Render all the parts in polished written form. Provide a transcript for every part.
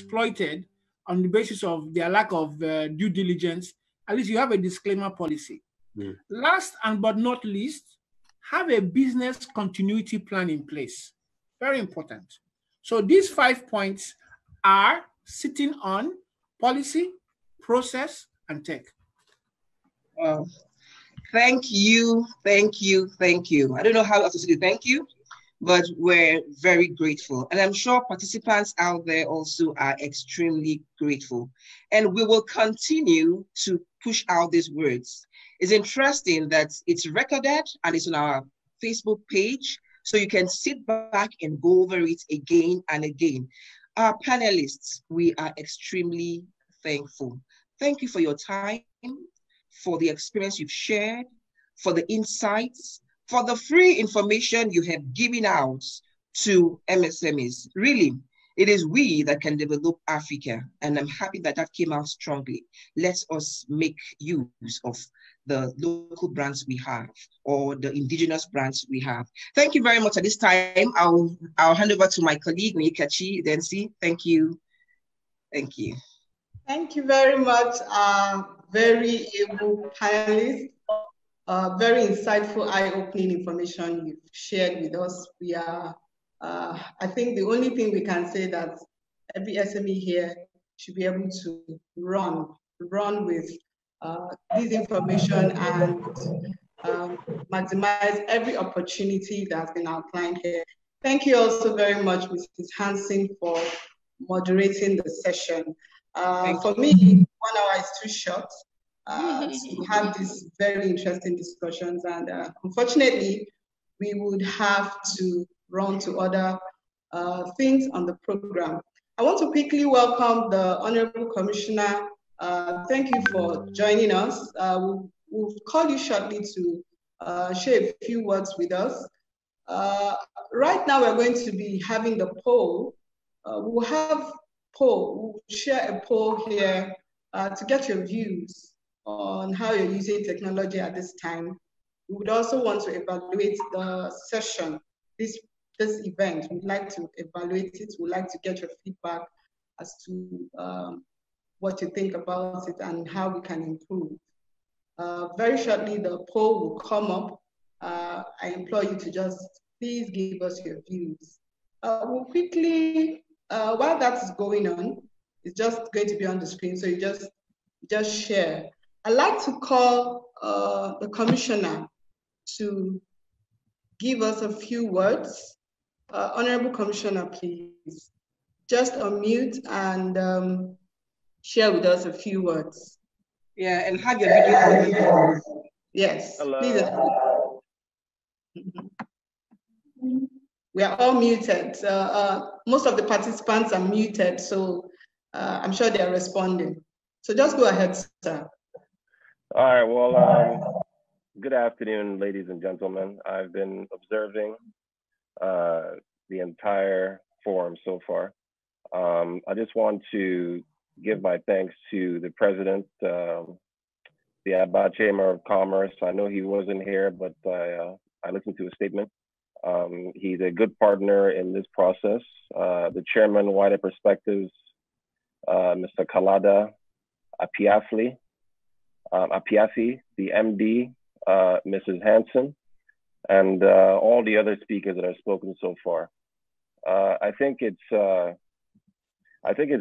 exploited on the basis of their lack of due diligence, at least you have a disclaimer policy. Last and but not least, have a business continuity plan in place. Very important. So these 5 points are sitting on policy, process, and tech. Wow. Thank you, thank you, thank you. I don't know how else to say thank you, but we're very grateful. And I'm sure participants out there also are extremely grateful. And we will continue to push out these words. It's interesting that it's recorded and it's on our Facebook page, so you can sit back and go over it again and again. Our panelists, we are extremely thankful. Thank you for your time, for the experience you've shared, for the insights, for the free information you have given out to MSMEs. Really, it is we that can develop Africa, and I'm happy that that came out strongly. Let us make use of the local brands we have, or the indigenous brands we have. Thank you very much. At this time, I'll hand over to my colleague, Onyekachi Densi. Thank you. Thank you. Thank you very much, very able panelists. Very insightful, eye-opening information you've shared with us. We are, I think the only thing we can say that every SME here should be able to run with this information and maximize every opportunity that's been outlined here. Thank you also very much, Mrs. Hansen, for moderating the session. For me, 1 hour is too short to have these very interesting discussions, and unfortunately, we would have to run to other things on the program. I want to quickly welcome the Honorable Commissioner. Thank you for joining us. We'll call you shortly to share a few words with us. Right now, we're going to be having the poll. We'll share a poll here to get your views on how you're using technology at this time. We would also want to evaluate the session, this event. We'd like to evaluate it. We'd like to get your feedback as to what you think about it and how we can improve. Very shortly, the poll will come up. I implore you to just please give us your views. We'll quickly, while that's going on, it's just going to be on the screen, so you just share. I'd like to call the Commissioner to give us a few words. Honorable Commissioner, please. Just unmute and share with us a few words. Yeah, and have your video on. Yes. Hello. Please. We are all muted. Most of the participants are muted, so I'm sure they are responding. So just go ahead, sir. All right, well, good afternoon, ladies and gentlemen. I've been observing the entire forum so far. I just want to give my thanks to the president, the Aba Chamber of Commerce. I know he wasn't here, but I listened to his statement. He's a good partner in this process. The chairman, Wider Perspectives, Mr. Kalada Apiafi, the MD, Mrs. Hansen, and all the other speakers that have spoken so far. I think it's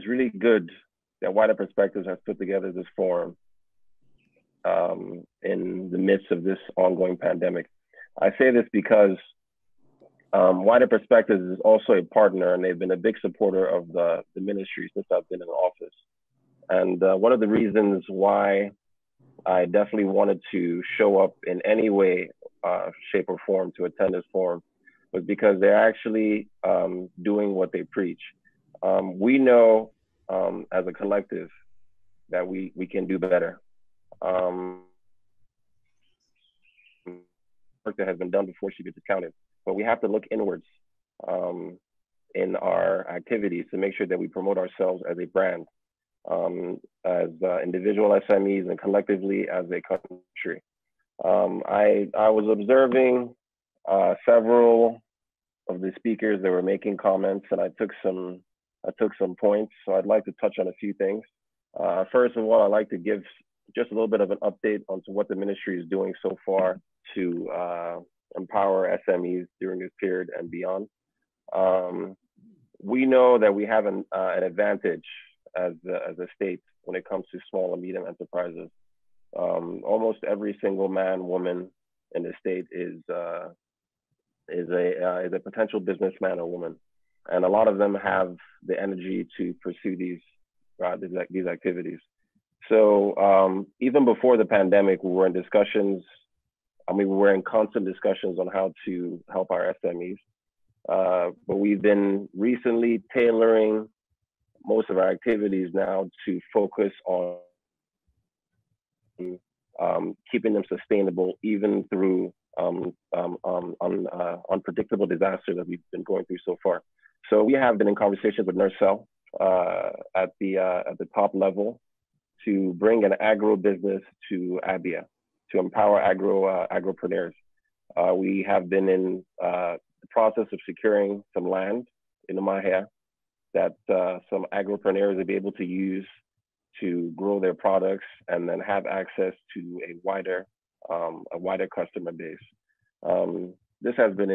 really good that Wider Perspectives has put together this forum in the midst of this ongoing pandemic. I say this because Wider Perspectives is also a partner, and they've been a big supporter of the ministry since I've been in office. And one of the reasons why I definitely wanted to show up in any way, shape, or form to attend this forum was because they're actually doing what they preach. We know as a collective that we can do better. Work that has been done before she gets counted, but we have to look inwards in our activities to make sure that we promote ourselves as a brand, as individual SMEs and collectively as a country. I was observing several of the speakers that were making comments, and I took some I took some points, so I'd like to touch on a few things. First of all, I'd like to give just a little bit of an update onto what the ministry is doing so far to empower SMEs during this period and beyond. We know that we have an advantage as a state when it comes to small and medium enterprises. Almost every single man, woman in the state is a potential businessman or woman, and a lot of them have the energy to pursue these activities. So even before the pandemic, we were in discussions. We were in constant discussions on how to help our SMEs. But we've been recently tailoring most of our activities now to focus on keeping them sustainable, even through unpredictable disaster that we've been going through so far. So we have been in conversations with NERSL at the top level to bring an agro business to ABIA, to empower agropreneurs. We have been in the process of securing some land in Umuahia that some agropreneurs will be able to use to grow their products and then have access to a wider customer base. This has been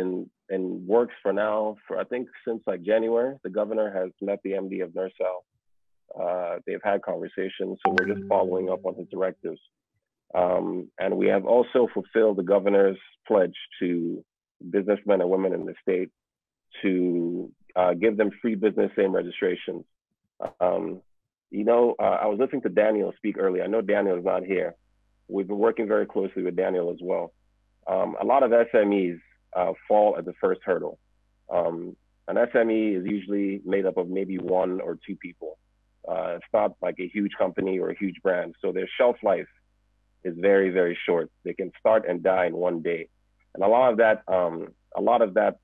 in works for now for, I think, since like January. The governor has met the MD of NERSL. They've had conversations, so we're just following up on his directives. And we have also fulfilled the governor's pledge to businessmen and women in the state to give them free business name registrations. I was listening to Daniel speak earlier. I know Daniel is not here. We've been working very closely with Daniel as well. A lot of SMEs fall at the first hurdle. An SME is usually made up of maybe one or two people. It's not like a huge company or a huge brand. So their shelf life is very, very short. They can start and die in one day. And a lot of that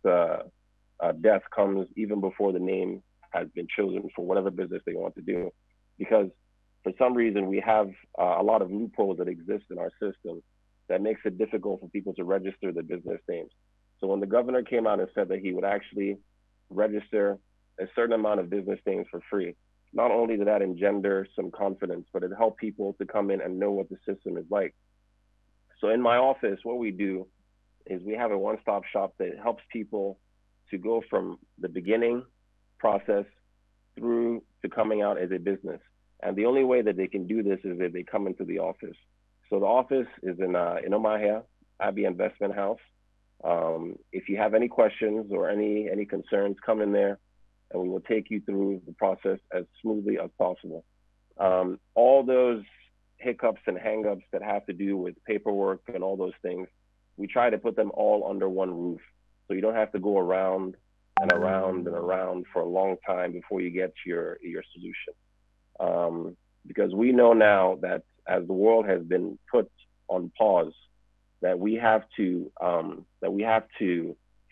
death comes even before the name has been chosen for whatever business they want to do. Because for some reason, we have a lot of loopholes that exist in our system that makes it difficult for people to register their business names. So when the governor came out and said that he would actually register a certain amount of business names for free, not only did that engender some confidence, but it helped people to come in and know what the system is like. So in my office, what we do is we have a one-stop shop that helps people to go from the beginning process through to coming out as a business. And the only way that they can do this is if they come into the office. So the office is in Umuahia, ABIA Investment House. If you have any questions or any concerns, come in there and we will take you through the process as smoothly as possible. All those hiccups and hangups that have to do with paperwork and all those things, we try to put them all under one roof. So you don't have to go around and around and around for a long time before you get your solution. Because we know now that as the world has been put on pause, that we have to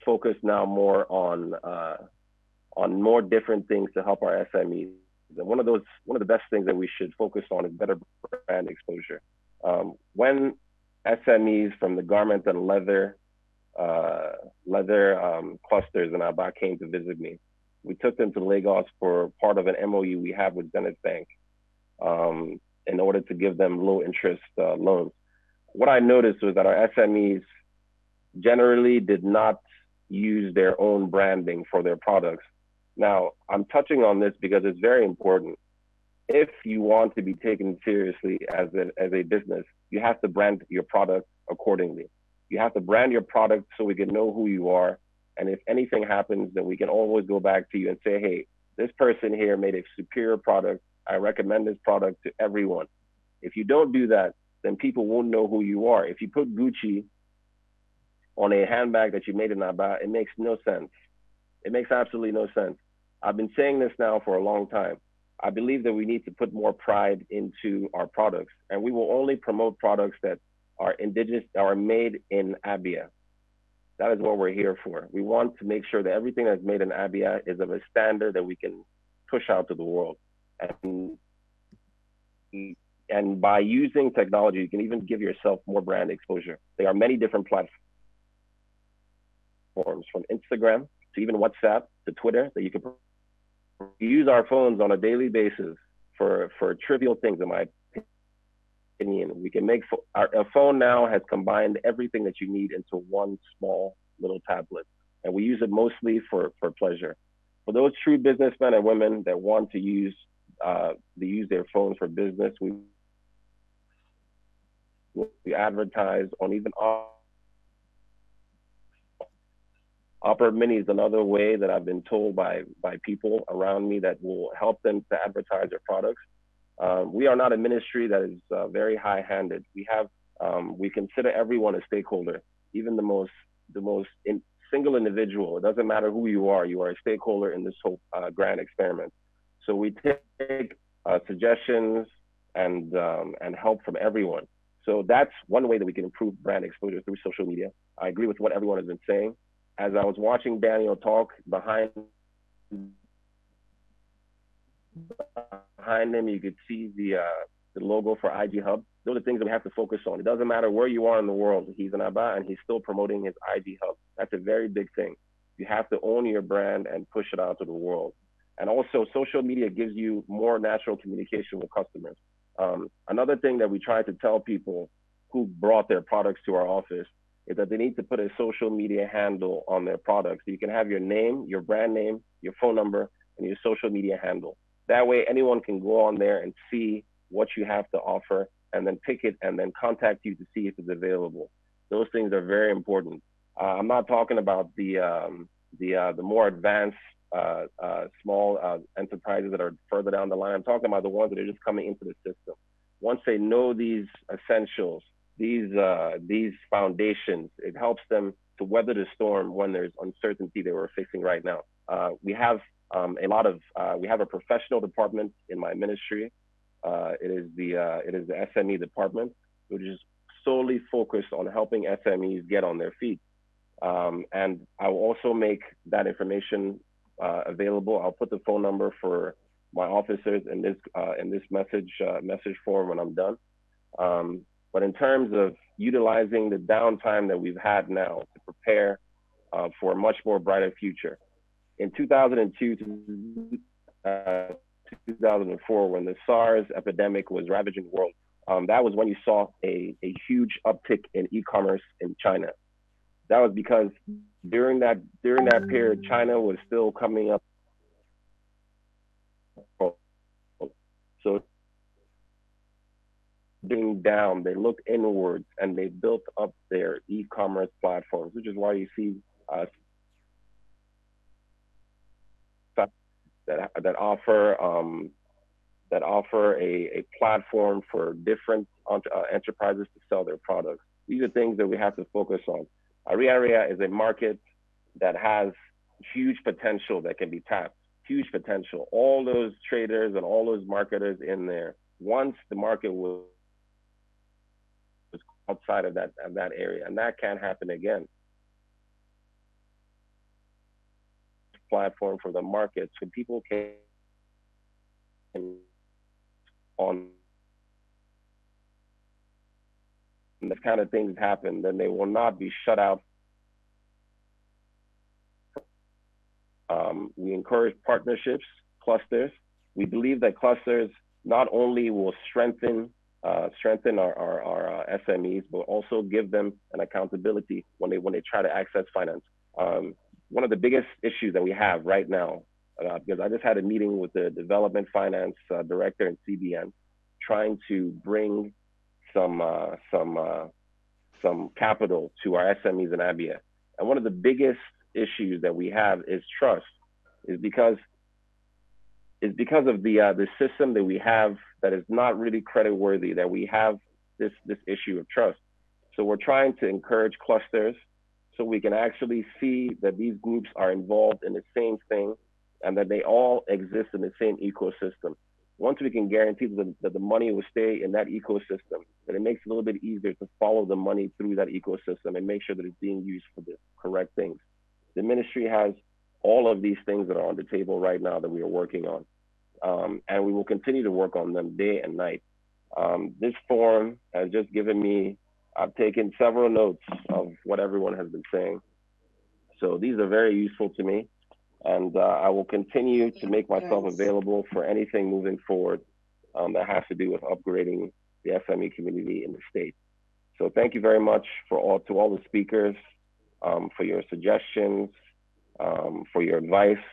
focus now more on more different things to help our SMEs. And one of the best things that we should focus on is better brand exposure. When SMEs from the garment and leather clusters in Aba came to visit me, we took them to Lagos for part of an MOU we have with Zenith Bank in order to give them low interest loans. What I noticed was that our SMEs generally did not use their own branding for their products. Now, I'm touching on this because it's very important. If you want to be taken seriously as a business, you have to brand your product accordingly. You have to brand your product so we can know who you are. And if anything happens, then we can always go back to you and say, hey, this person here made a superior product. I recommend this product to everyone. If you don't do that, then people won't know who you are. If you put Gucci on a handbag that you made in Aba, it makes no sense. It makes absolutely no sense. I've been saying this now for a long time. I believe that we need to put more pride into our products, and we will only promote products that are indigenous, are made in ABIA. That is what we're here for. We want to make sure that everything that's made in ABIA is of a standard that we can push out to the world. And by using technology, you can even give yourself more brand exposure. There are many different platforms, from Instagram to even WhatsApp to Twitter, that you can We use our phones on a daily basis for trivial things, in my opinion. We can make a phone now has combined everything that you need into one small little tablet, and we use it mostly for pleasure. For those true businessmen and women that want to use their phones for business, we advertise on even Opera Mini is another way that I've been told by people around me that will help them to advertise their products. We are not a ministry that is very high-handed. We consider everyone a stakeholder, even the most single individual. It doesn't matter who you are a stakeholder in this whole grand experiment. So we take suggestions and help from everyone. So that's one way that we can improve brand exposure, through social media. I agree with what everyone has been saying. As I was watching Daniel talk, behind him, you could see the logo for IG Hub. Those are things that we have to focus on. It doesn't matter where you are in the world. He's in Aba and he's still promoting his IG Hub. That's a very big thing. You have to own your brand and push it out to the world. And also, social media gives you more natural communication with customers. Another thing that we try to tell people who brought their products to our office is that they need to put a social media handle on their products. So you can have your name, your brand name, your phone number, and your social media handle. That way, anyone can go on there and see what you have to offer, and then pick it and then contact you to see if it's available. Those things are very important. I'm not talking about the more advanced small enterprises that are further down the line. I'm talking about the ones that are just coming into the system. Once they know these essentials, these foundations, it helps them to weather the storm when there's uncertainty that we're facing right now. We have a professional department in my ministry. It is the SME department, which is solely focused on helping SMEs get on their feet. And I will also make that information available. I'll put the phone number for my officers in this message form when I'm done. But in terms of utilizing the downtime that we've had now to prepare for a much more brighter future, in 2002 to 2004, when the SARS epidemic was ravaging the world, that was when you saw a huge uptick in e-commerce in China. That was because during that period, China was still coming up. So down, they looked inwards and they built up their e-commerce platforms, which is why you see that offer a platform for different enterprises to sell their products. These are things that we have to focus on. Area is a market that has huge potential that can be tapped. Huge potential. All those traders and all those marketers in there, once the market was outside of that area, and that can't happen again. Platform for the market so people can on this kind of things happen, then they will not be shut out. We encourage partnerships, clusters. We believe that clusters not only will strengthen our SMEs, but also give them an accountability when they try to access finance. One of the biggest issues that we have right now, because I just had a meeting with the development finance director in CBN, trying to bring some capital to our SMEs in Abia. And one of the biggest issues that we have is trust, is because of the system that we have that is not really creditworthy, that we have this issue of trust. So we're trying to encourage clusters so we can actually see that these groups are involved in the same thing and that they all exist in the same ecosystem. Once we can guarantee that the money will stay in that ecosystem, then it makes it a little bit easier to follow the money through that ecosystem and make sure that it's being used for the correct things. The ministry has all of these things that are on the table right now that we are working on. And we will continue to work on them day and night. This forum has just given me, I've taken several notes of what everyone has been saying. So these are very useful to me. And I will continue to make myself available for anything moving forward that has to do with upgrading the SME community in the state. So thank you very much to all the speakers for your suggestions, for your advice.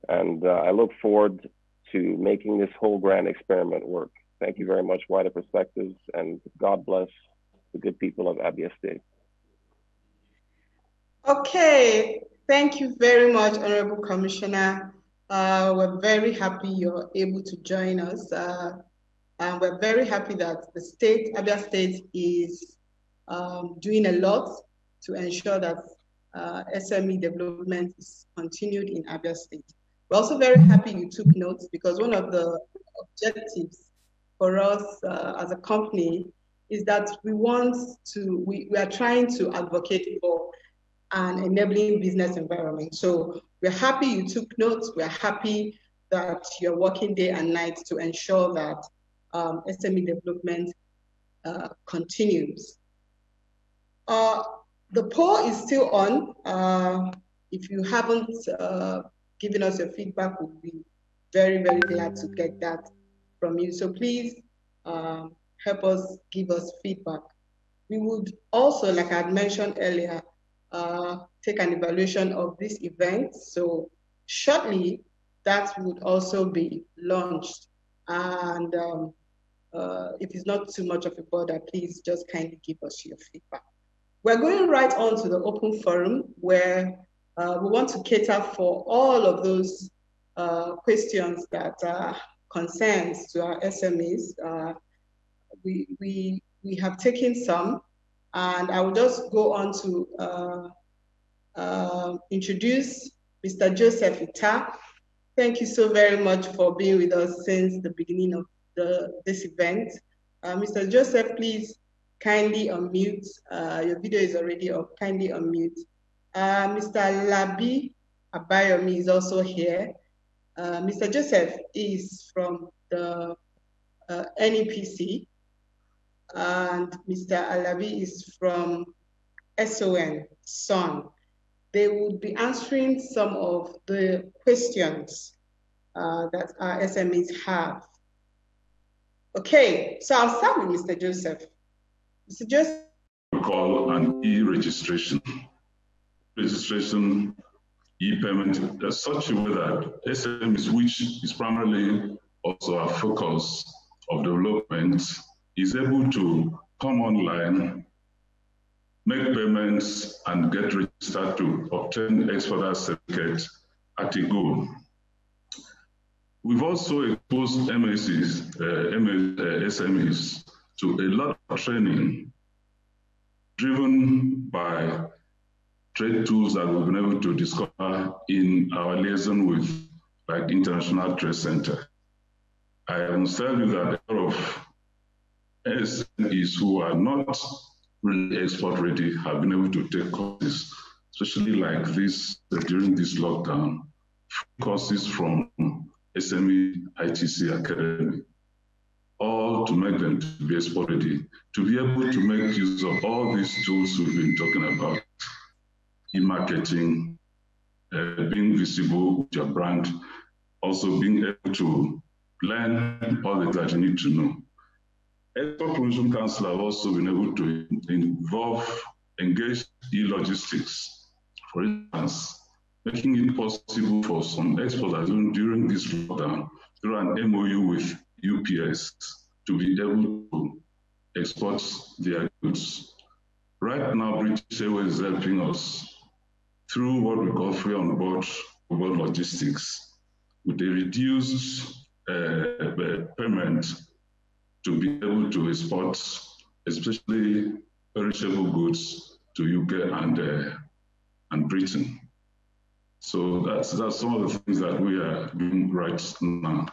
And I look forward to making this whole grand experiment work. Thank you very much, Wider Perspectives, and God bless the good people of Abia State. Okay, thank you very much, Honorable Commissioner. We're very happy you're able to join us. And we're very happy that the state, Abia State, is doing a lot to ensure that SME development is continued in Abia State. We're also very happy you took notes, because one of the objectives for us as a company is that we are trying to advocate for an enabling business environment. So we're happy you took notes. We're happy that you're working day and night to ensure that SME development continues. The poll is still on. If you haven't given us your feedback, we'll be very, very glad to get that from you. So please help us, give us feedback. We would also, like I had mentioned earlier, take an evaluation of this event. So shortly, that would also be launched. And if it's not too much of a bother, please just kindly give us your feedback. We're going right on to the open forum, where we want to cater for all of those questions that are concerns to our SMEs. We have taken some, and I will just go on to introduce Mr. Joseph Ita. Thank you so very much for being with us since the beginning of this event. Mr. Joseph, please kindly unmute. Your video is already up. Kindly unmute. Mr. Labi Abayomi is also here. Mr. Joseph is from the NEPC, and Mr. Alabi is from SON. They would be answering some of the questions that our SMEs have. Okay, so I'll start with Mr. Joseph. Mr. Joseph. Call an e-registration. Registration, e-payment, there's such a way that SMEs, which is primarily also our focus of development, is able to come online, make payments, and get registered to obtain export certificate at a go. We've also exposed SMEs to a lot of training driven by trade tools that we've been able to discover in our liaison with, like, International Trade Center. I can tell you that a lot of SMEs who are not really export ready have been able to take courses, especially like this during this lockdown, courses from SME ITC Academy, all to make them to be export ready, to be able to make use of all these tools we've been talking about, e-marketing, being visible with your brand, also being able to learn all that you need to know. Export Promotion Council have also been able to engage e-logistics, for instance, making it possible for some exporters during this lockdown through an MOU with UPS to be able to export their goods. Right now, British Airways is helping us through what we call free on board logistics, with a reduced payment to be able to export, especially perishable goods, to UK and Britain. So that's some of the things that we are doing right now.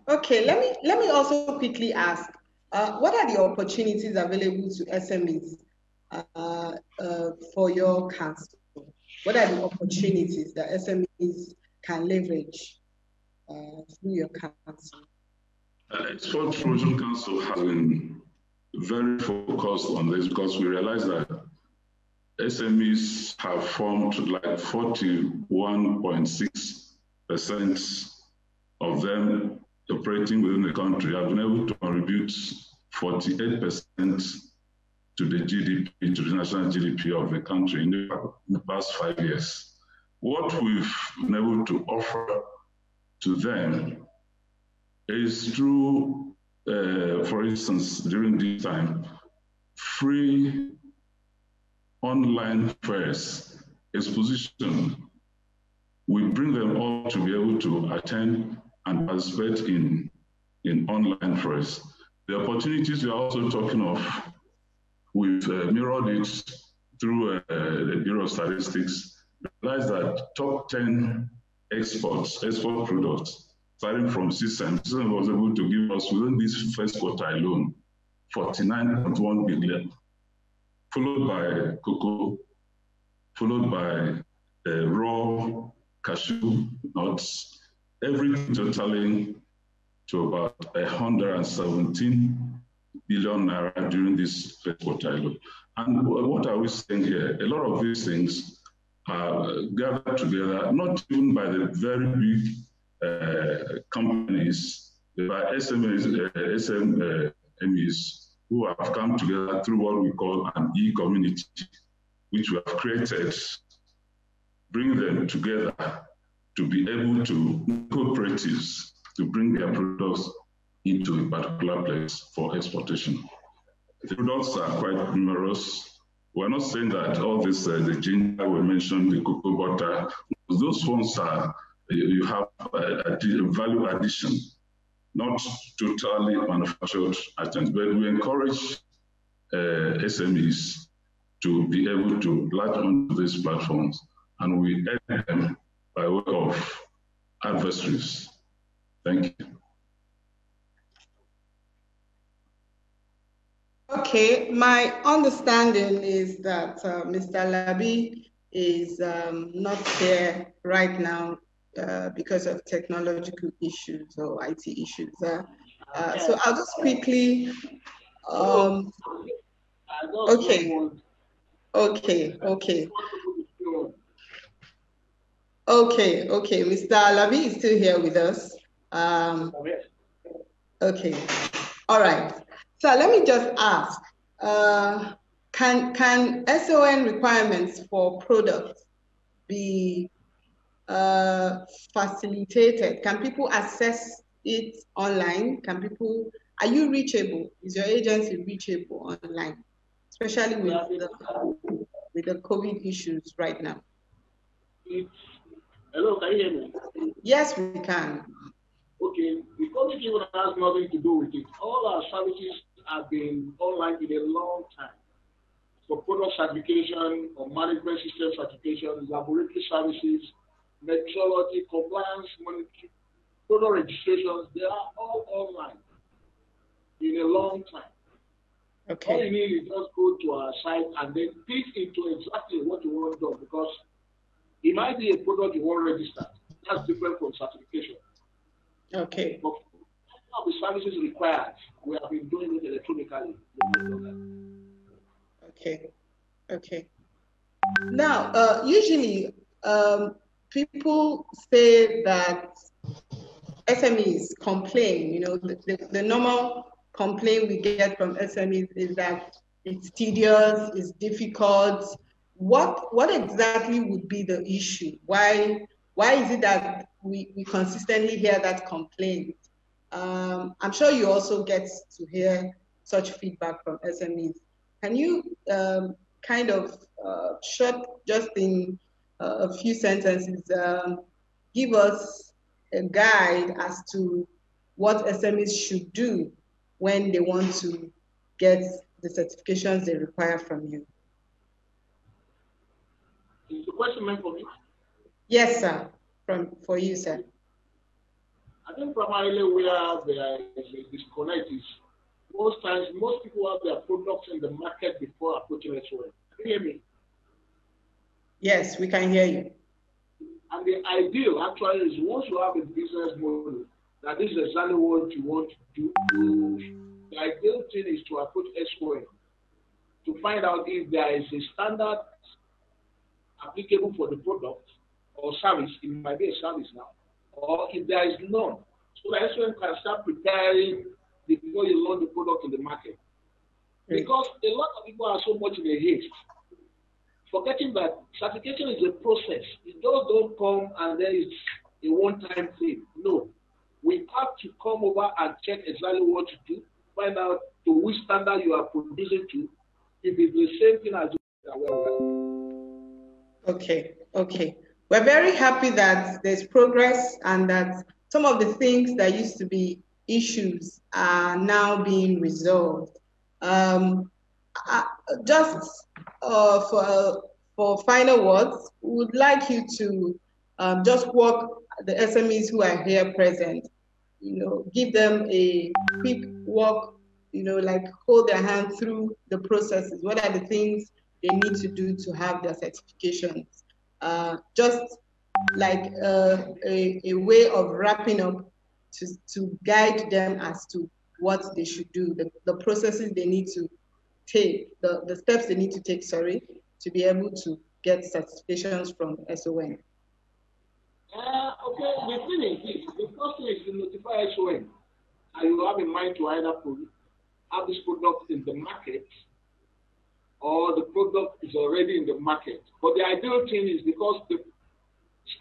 Okay, let me also quickly ask, what are the opportunities available to SMEs for your council? What are the opportunities that SMEs can leverage through your council? Export Promotion Council has been very focused on this because we realize that SMEs have formed like 41.6% of them operating within the country have been able to contribute 48% to the GDP, to the national GDP of the country in the past 5 years. What we've been able to offer to them is through, for instance, during this time, free online fairs, exposition. We bring them all to be able to attend and participate in online fairs. The opportunities we are also talking of, we've mirrored it through the Bureau of Statistics, realize that top 10 export products, starting from CSEM was able to give us within this first quarter alone, 49.1 billion, followed by cocoa, followed by raw cashew nuts, everything totaling to about 117 billion naira during this first quarter alone. And what are we saying here? A lot of these things are gathered together, not even by the very big companies, by SMEs who have come together through what we call an e-community, which we have created, bring them together to be able to cooperatives to bring their products into a particular place for exportation. The products are quite numerous. We're not saying that all this, the ginger we mentioned, the cocoa butter, those ones are, you have a value addition, not totally manufactured items, but we encourage SMEs to be able to latch onto these platforms, and we aid them by way of adversaries. Thank you. Okay, my understanding is that Mr. Alabi is not here right now because of technological issues or IT issues. So I'll just quickly, okay, Mr. Alabi is still here with us. Okay, all right. So let me just ask, can SON requirements for products be facilitated? Can people access it online? Can people, are you reachable? Is your agency reachable online? Especially with the COVID issues right now. Hello, can you hear me? Yes, we can. Okay, the COVID has nothing to do with it. All our services have been online in a long time. For product certification or management system certification, laboratory services, metrology, compliance, monitoring, product registrations, they are all online in a long time. Okay. All you need is just go to our site and then click into exactly what you want to do, because it might be a product you want to register. That's different from certification. Okay. But all the services required, we have been doing it electronically. Okay. Okay. Now, usually people say that SMEs complain, you know, the normal complaint we get from SMEs is that it's tedious, it's difficult. What exactly would be the issue? Why is it that we consistently hear that complaint? I'm sure you also get to hear such feedback from SMEs. Can you kind of just in a few sentences, give us a guide as to what SMEs should do when they want to get the certifications they require from you? Is the question meant for me? Yes, sir. For you, sir. I think primarily where there is a disconnect is most times most people have their products in the market before approaching SON. Can you hear me? Yes, we can hear you. And the ideal actually is once you have a business model that this is exactly what you want to do, the ideal thing is to approach SON to find out if there is a standard applicable for the product or service, it might be a service now, or if there is none, so that SOM can start preparing before you launch the product in the market. Because a lot of people are so much in a haste, forgetting that certification is a process. It just don't come and then it's a one-time thing. No. We have to come over and check exactly what you do, find out to which standard you are producing to, if it's the same thing as Okay, okay. We're very happy that there's progress and that some of the things that used to be issues are now being resolved. Just for final words, we would like you to just walk the SMEs who are here present, give them a quick walk, like hold their hand through the processes. What are the things they need to do to have their certifications? Just like a way of wrapping up to guide them as to what they should do, the processes they need to take, the steps they need to take, to be able to get certifications from SOM. Okay, the thing is, the first thing is to notify SOM, and you have in mind to either have this product in the market or the product is already in the market. But the ideal thing is, because the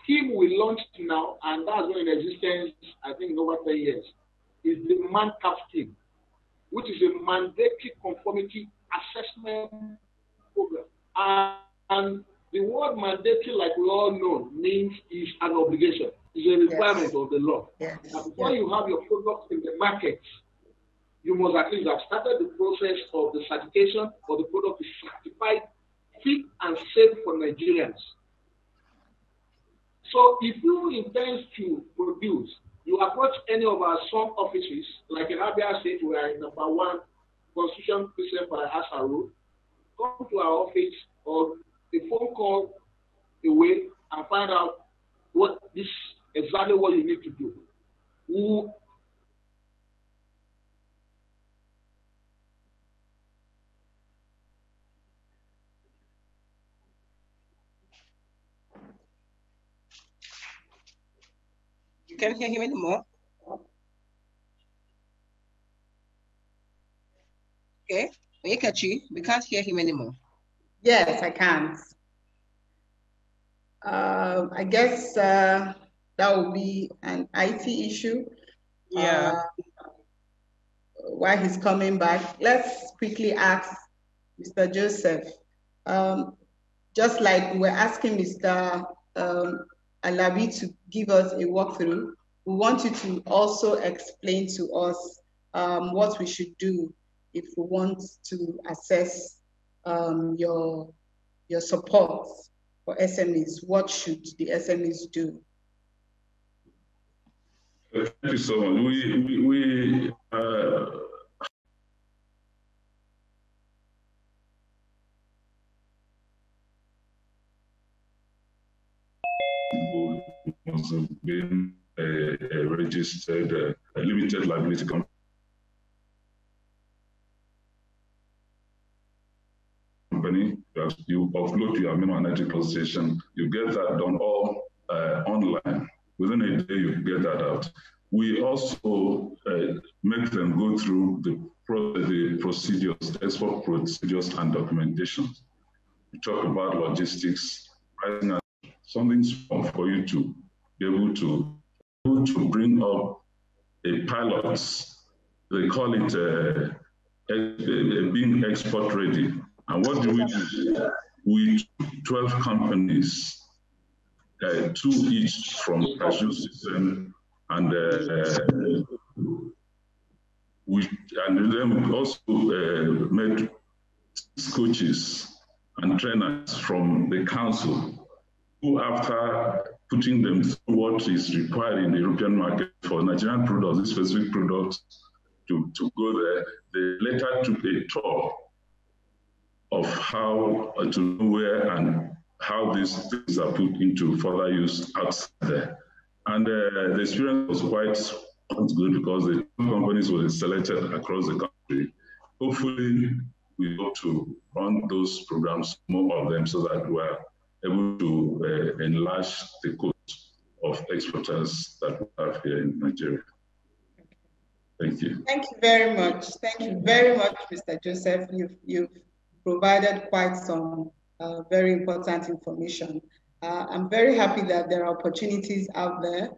scheme we launched now, and that's been in existence, I think, in over 10 years, is the MANCAP scheme, which is a mandatory conformity assessment program. And the word mandatory, like we all know, means is an obligation, is a requirement of the law. Yes. Now, before you have your product in the market, you must at least have started the process of the certification, or the product is certified fit and safe for Nigerians. So if you intend to produce, you approach any of our sub offices, like in Abia State, we are in #1 Constitution Precept by Asa Road. Come to our office or a phone call away and find out exactly what you need to do. You can't hear him anymore. Okay, Onyekachi, we can't hear him anymore. Yes, I can't. I guess that will be an IT issue. Yeah. While he's coming back, let's quickly ask Mr. Joseph. Just like we're asking Mr. Alabi to give us a walkthrough, we want you to also explain to us what we should do if we want to assess your support for SMEs. What should the SMEs do? Thank you so much. We must have been a registered limited liability company. You upload your minimum energy position, you get that done all online. Within a day, you get that out. We also make them go through the procedures, export procedures and documentation. We talk about logistics, pricing, and something small for you to be able to bring up a pilot. They call it being export ready. And what do we do? We 12 companies, 2 each from Cashew System, and then we also made coaches and trainers from the council, who, after putting them through what is required in the European market for Nigerian products, these specific products, to go there, they later took a tour of how to know where and how these things are put into further use outside there. And the experience was quite good, because the companies were selected across the country. Hopefully, we hope to run those programs, more of them, so that we're able to enlarge the coast of exporters that we have here in Nigeria. Thank you. Thank you very much. Thank you very much, Mr. Joseph. You've provided quite some very important information. I'm very happy that there are opportunities out there,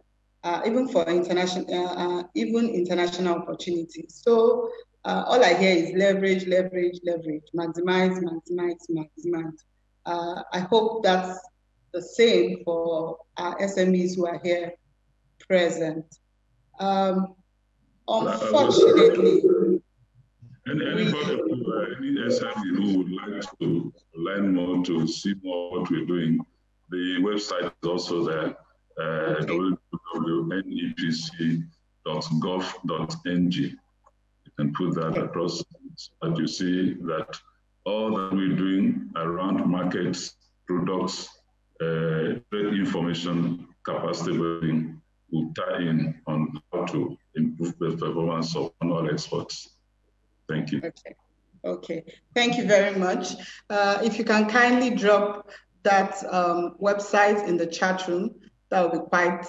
even for international opportunities. So all I hear is leverage, leverage, leverage, maximize, maximize, maximize. I hope that's the same for our SMEs who are here present. Unfortunately, any SME who would like to learn more, to see more what we're doing, the website is also there, www.nepc.gov.ng. You can put that across, so that you see that all that we're doing around markets, products, trade information, capacity building will tie in on how to improve the performance of all exports. Thank you. Okay. Thank you very much. If you can kindly drop that website in the chat room, that would be quite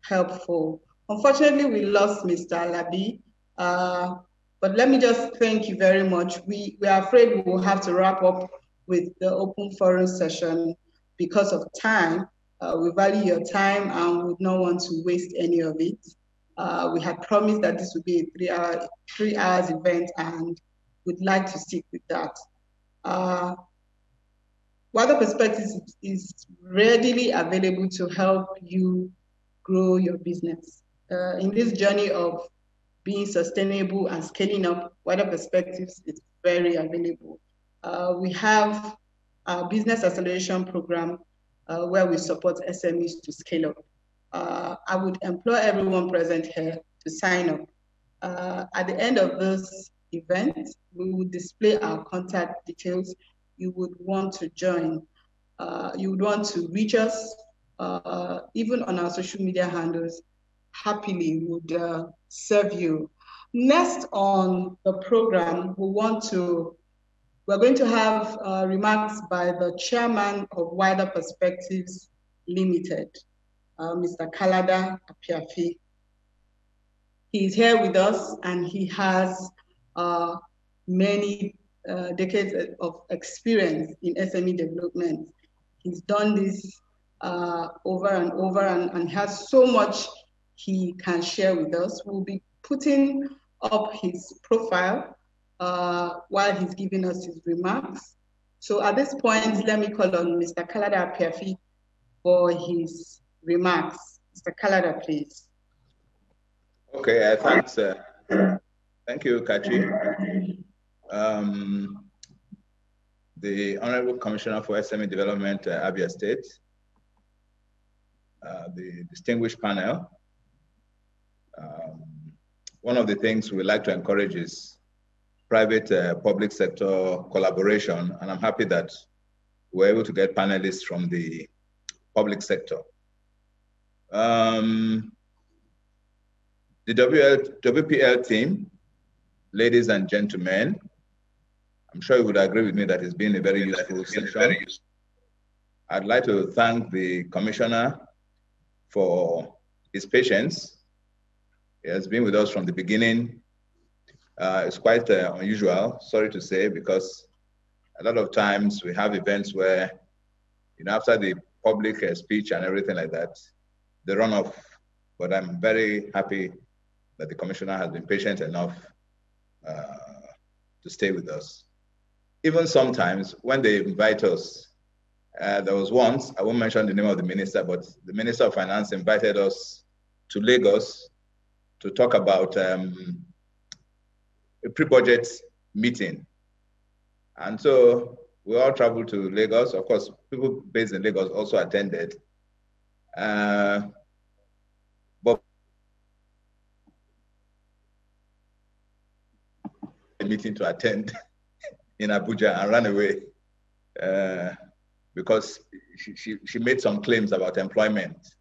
helpful. Unfortunately, we lost Mr. Alabi, but let me just thank you very much. We are afraid we will have to wrap up with the open forum session because of time. We value your time and would not want to waste any of it. We had promised that this would be a 3 hours event, and would like to stick with that. Wider Perspectives is readily available to help you grow your business. In this journey of being sustainable and scaling up, Wider Perspectives is very available. We have our business acceleration program where we support SMEs to scale up. I would implore everyone present here to sign up. At the end of this event, we will display our contact details. You would want to join. You would want to reach us, even on our social media handles. Happily would serve you. Next on the program, we're going to have remarks by the chairman of Wider Perspectives Limited, Mr. Kalada Apiafi. He's here with us, and he has many decades of experience in SME development. He's done this over and over, and has so much he can share with us. We'll be putting up his profile while he's giving us his remarks. So at this point, let me call on Mr. Kalada Apiafi for his remarks. Mr. Kalada, please. Okay, thanks. Thank you, Kachi. The Honorable Commissioner for SME Development, Abia State, the distinguished panel. One of the things we like to encourage is private-public sector collaboration, and I'm happy that we're able to get panelists from the public sector. The WPL team, ladies and gentlemen, I'm sure you would agree with me that it's been a very useful session. I'd like to thank the Commissioner for his patience. He has been with us from the beginning. It's quite unusual, sorry to say, because a lot of times we have events where, after the public speech and everything like that, they run off. But I'm very happy that the Commissioner has been patient enough to stay with us. Even sometimes when they invite us, there was once, I won't mention the name of the minister, but the Minister of Finance invited us to Lagos to talk about a pre-budget meeting. And so we all traveled to Lagos. Of course, people based in Lagos also attended. But a meeting to attend in Abuja and ran away because she made some claims about employment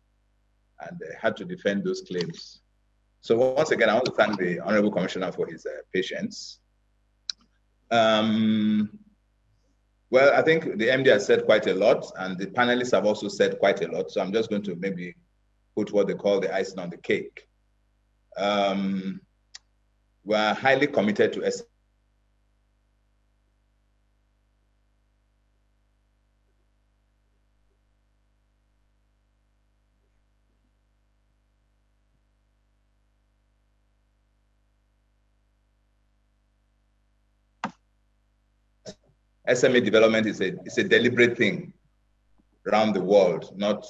and had to defend those claims. So once again, I want to thank the Honorable Commissioner for his patience. We Well, I think the MD has said quite a lot, and the panelists have also said quite a lot. So I'm just going to maybe put what they call the icing on the cake. We're highly committed to SME development is a deliberate thing around the world, not,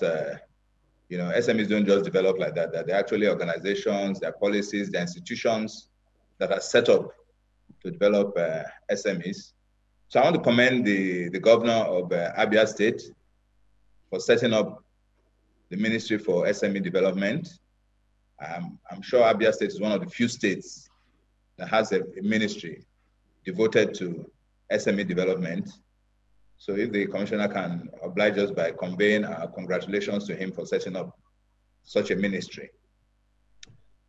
you know, SMEs don't just develop like that. They're actually organizations, their policies, their institutions that are set up to develop SMEs. So I want to commend the governor of Abia State for setting up the Ministry for SME Development. I'm sure Abia State is one of the few states that has a ministry devoted to SME development. So if the commissioner can oblige us by conveying our congratulations to him for setting up such a ministry.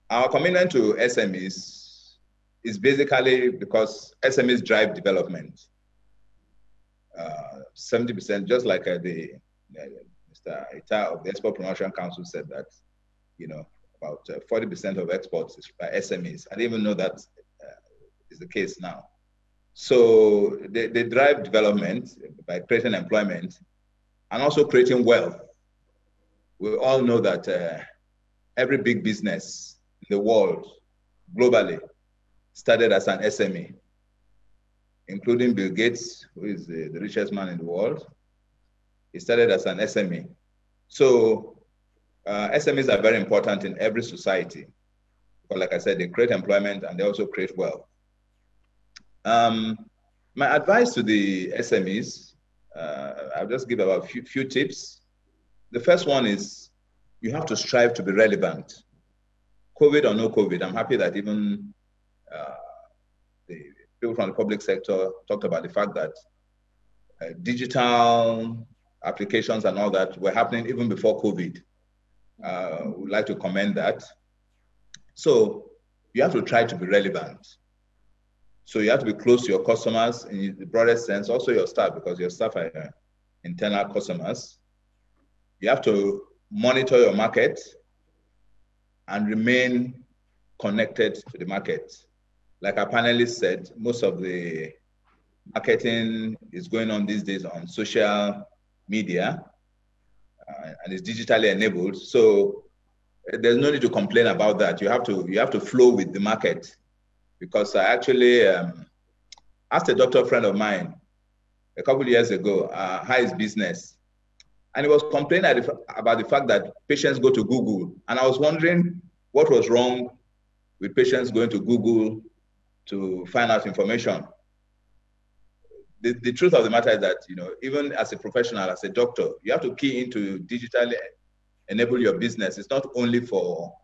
Our commitment to SMEs is basically because SMEs drive development. 70%, just like Mr. Ita of the Export Promotion Council said that, you know, about 40% of exports is by SMEs. I didn't even know that is the case now. So they drive development by creating employment and also creating wealth. We all know that every big business in the world, globally, started as an SME, including Bill Gates, who is the richest man in the world. He started as an SME. So SMEs are very important in every society. But like I said, they create employment and they also create wealth. My advice to the SMEs, I'll just give about a few tips. The first one is you have to strive to be relevant. COVID or no COVID, I'm happy that even the people from the public sector talked about the fact that digital applications and all that were happening even before COVID. We'd like to commend that. So you have to try to be relevant. So you have to be close to your customers in the broadest sense, also your staff, because your staff are internal customers. You have to monitor your market and remain connected to the market. Like our panelists said, most of the marketing is going on these days on social media and is digitally enabled. So there's no need to complain about that. You have to flow with the market. Because I actually asked a doctor friend of mine a couple of years ago, how is business? And he was complaining about the fact that patients go to Google. And I was wondering what was wrong with patients going to Google to find out information. The truth of the matter is that, you know, even as a professional, as a doctor, you have to key into digitally enable your business. It's not only for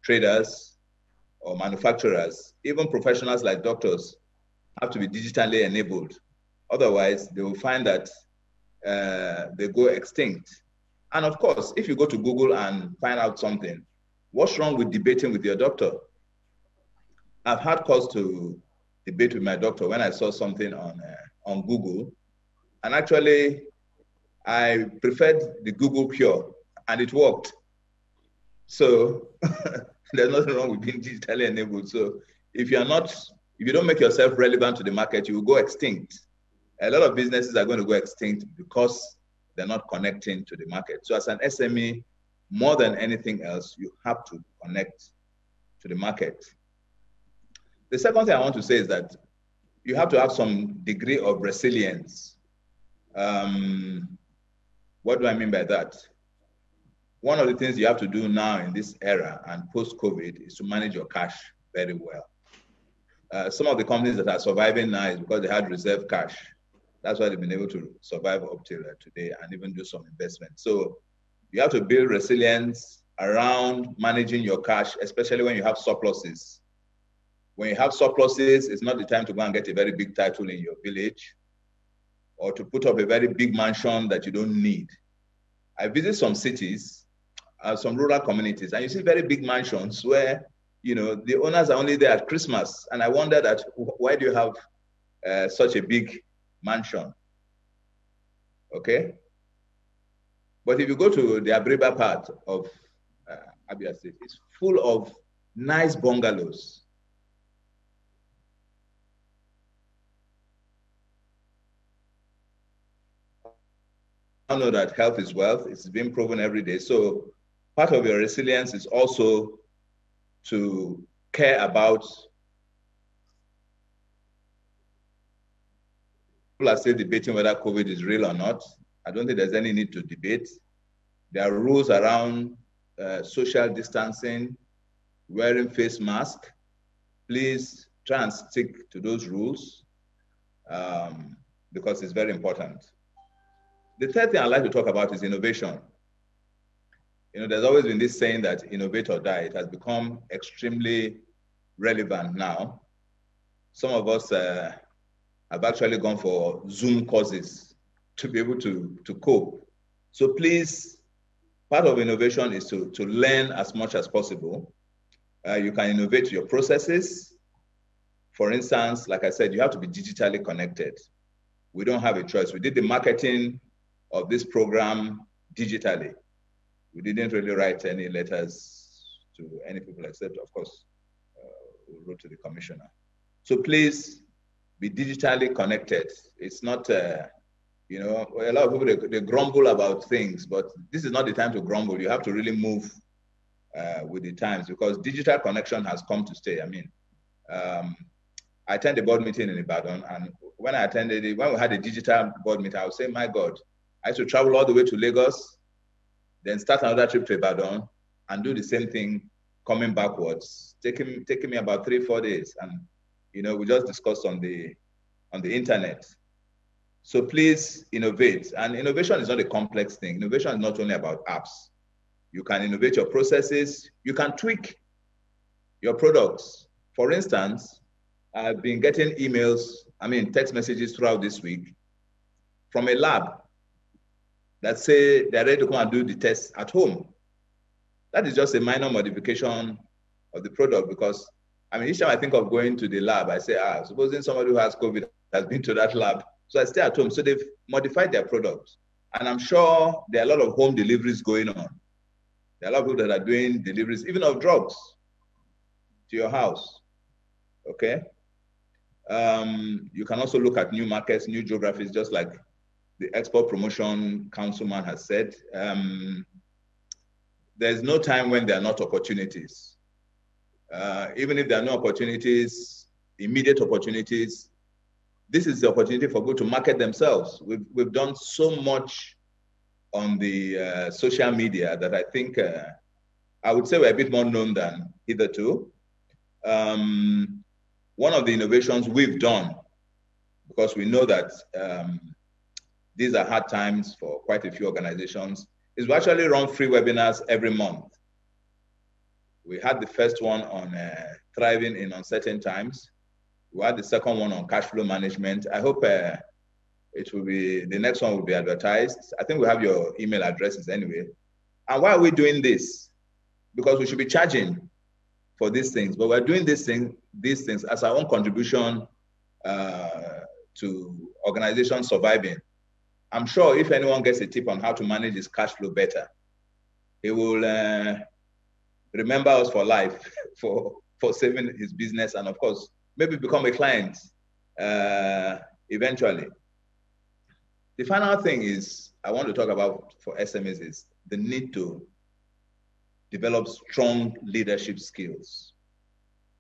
traders or manufacturers. Even professionals like doctors have to be digitally enabled. Otherwise, they will find that they go extinct. And of course, if you go to Google and find out something, what's wrong with debating with your doctor? I've had cause to debate with my doctor when I saw something on Google. And actually, I preferred the Google cure, and it worked. So there's nothing wrong with being digitally enabled. So if you don't make yourself relevant to the market, you will go extinct. A lot of businesses are going to go extinct because they're not connecting to the market. So as an SME, more than anything else, you have to connect to the market. The second thing I want to say is that you have to have some degree of resilience. What do I mean by that? One of the things you have to do now in this era and post-COVID is to manage your cash very well. Some of the companies that are surviving now is because they had reserve cash. That's why they've been able to survive up till today and even do some investment. So you have to build resilience around managing your cash, especially when you have surpluses. When you have surpluses, it's not the time to go and get a very big title in your village or to put up a very big mansion that you don't need. I visit some cities, some rural communities, and you see very big mansions where, you know, the owners are only there at Christmas. And I wonder that why do you have such a big mansion. Okay? But if you go to the Abriba part of Abia State, it's full of nice bungalows. I know that health is wealth. It's being proven every day. So part of your resilience is also to care about. People are still debating whether COVID is real or not. I don't think there's any need to debate. There are rules around social distancing, wearing face mask. Please try and stick to those rules because it's very important. The third thing I'd like to talk about is innovation. You know, there's always been this saying that innovate or die. It has become extremely relevant now. Some of us have actually gone for Zoom courses to be able to cope. So please, part of innovation is to learn as much as possible. You can innovate your processes. For instance, like I said, you have to be digitally connected. We don't have a choice. We did the marketing of this program digitally. We didn't really write any letters to any people except, of course, we wrote to the commissioner. So please be digitally connected. It's not, you know, a lot of people, they grumble about things, but this is not the time to grumble. You have to really move with the times because digital connection has come to stay. I mean, I attended a board meeting in Ibadan, and when I attended it, when we had a digital board meeting, I would say, my God, I used to travel all the way to Lagos, then start another trip to Ibadan and do the same thing coming backwards, taking me about 3-4 days. And, you know, we just discussed on the internet. So please innovate. And innovation is not a complex thing. Innovation is not only about apps. You can innovate your processes. You can tweak your products. For instance, I've been getting emails, text messages throughout this week from a lab that say they're ready to come and do the test at home. That is just a minor modification of the product because, each time I think of going to the lab, I say, supposing somebody who has COVID has been to that lab, so I stay at home. So they've modified their product. And I'm sure there are a lot of home deliveries going on. There are a lot of people that are doing deliveries, even of drugs, to your house, okay? You can also look at new markets, new geographies, just like the Export Promotion Councilman has said. There's no time when there are not opportunities. Even if there are no opportunities, immediate opportunities, this is the opportunity for people to market themselves. We've done so much on the social media that I think I would say we're a bit more known than hitherto. One of the innovations we've done, because we know that these are hard times for quite a few organizations, is we actually run free webinars every month. We had the first one on thriving in uncertain times. We had the second one on cash flow management. I hope the next one will be advertised. I think we have your email addresses anyway. And why are we doing this? Because we should be charging for these things, but we're doing these things as our own contribution to organizations surviving. I'm sure if anyone gets a tip on how to manage his cash flow better, he will remember us for life for saving his business and, of course, maybe become a client eventually. The final thing is I want to talk about for SMEs is the need to develop strong leadership skills.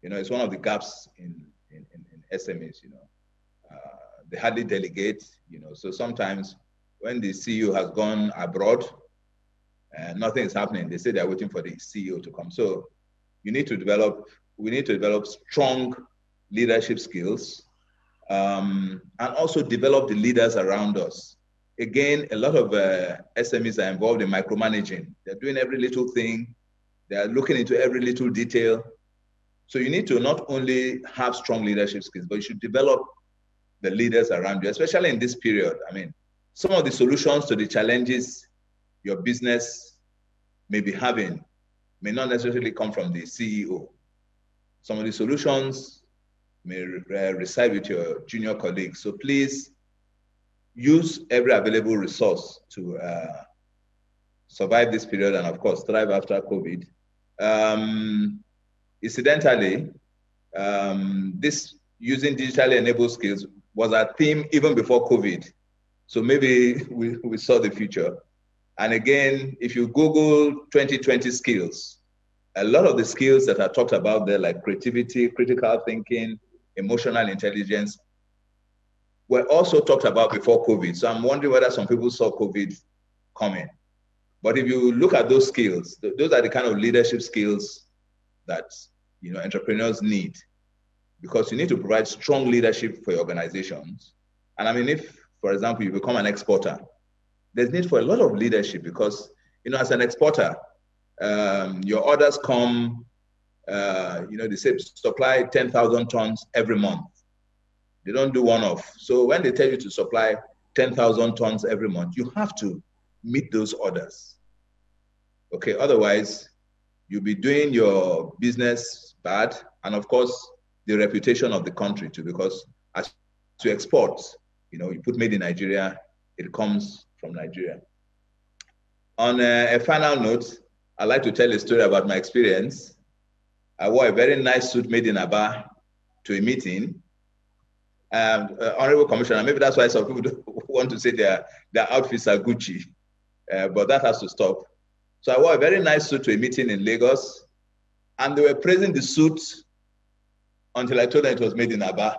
You know, it's one of the gaps in SMEs, you know. They hardly delegate, you know, so sometimes when the CEO has gone abroad, nothing is happening. They say they're waiting for the CEO to come. So we need to develop strong leadership skills and also develop the leaders around us. Again, a lot of SMEs are involved in micromanaging. They're doing every little thing. They're looking into every little detail. So you need to not only have strong leadership skills, but you should develop the leaders around you, especially in this period. Some of the solutions to the challenges your business may be having may not necessarily come from the CEO. Some of the solutions may reside with your junior colleagues. So please use every available resource to survive this period and, of course, thrive after COVID. Incidentally, this using digitally enabled skills was our theme even before COVID. So maybe we saw the future. And again, if you Google 2020 skills, a lot of the skills that are talked about there, like creativity, critical thinking, emotional intelligence, were also talked about before COVID. So I'm wondering whether some people saw COVID coming. But if you look at those skills, those are the kind of leadership skills that entrepreneurs need, because you need to provide strong leadership for your organizations. And I mean, if, for example, you become an exporter, there's need for a lot of leadership because, as an exporter, your orders come, they say supply 10,000 tons every month. They don't do one-off. So when they tell you to supply 10,000 tons every month, you have to meet those orders. Okay, otherwise, you'll be doing your business bad, and of course, the reputation of the country too, because as you export, you put made in Nigeria, it comes from Nigeria. On a final note, I'd like to tell a story about my experience. I wore a very nice suit made in Aba to a meeting. Honorable Commissioner, maybe that's why some people want to say their outfits are Gucci, but that has to stop. So I wore a very nice suit to a meeting in Lagos, and they were praising the suit until I told them it was made in Aba,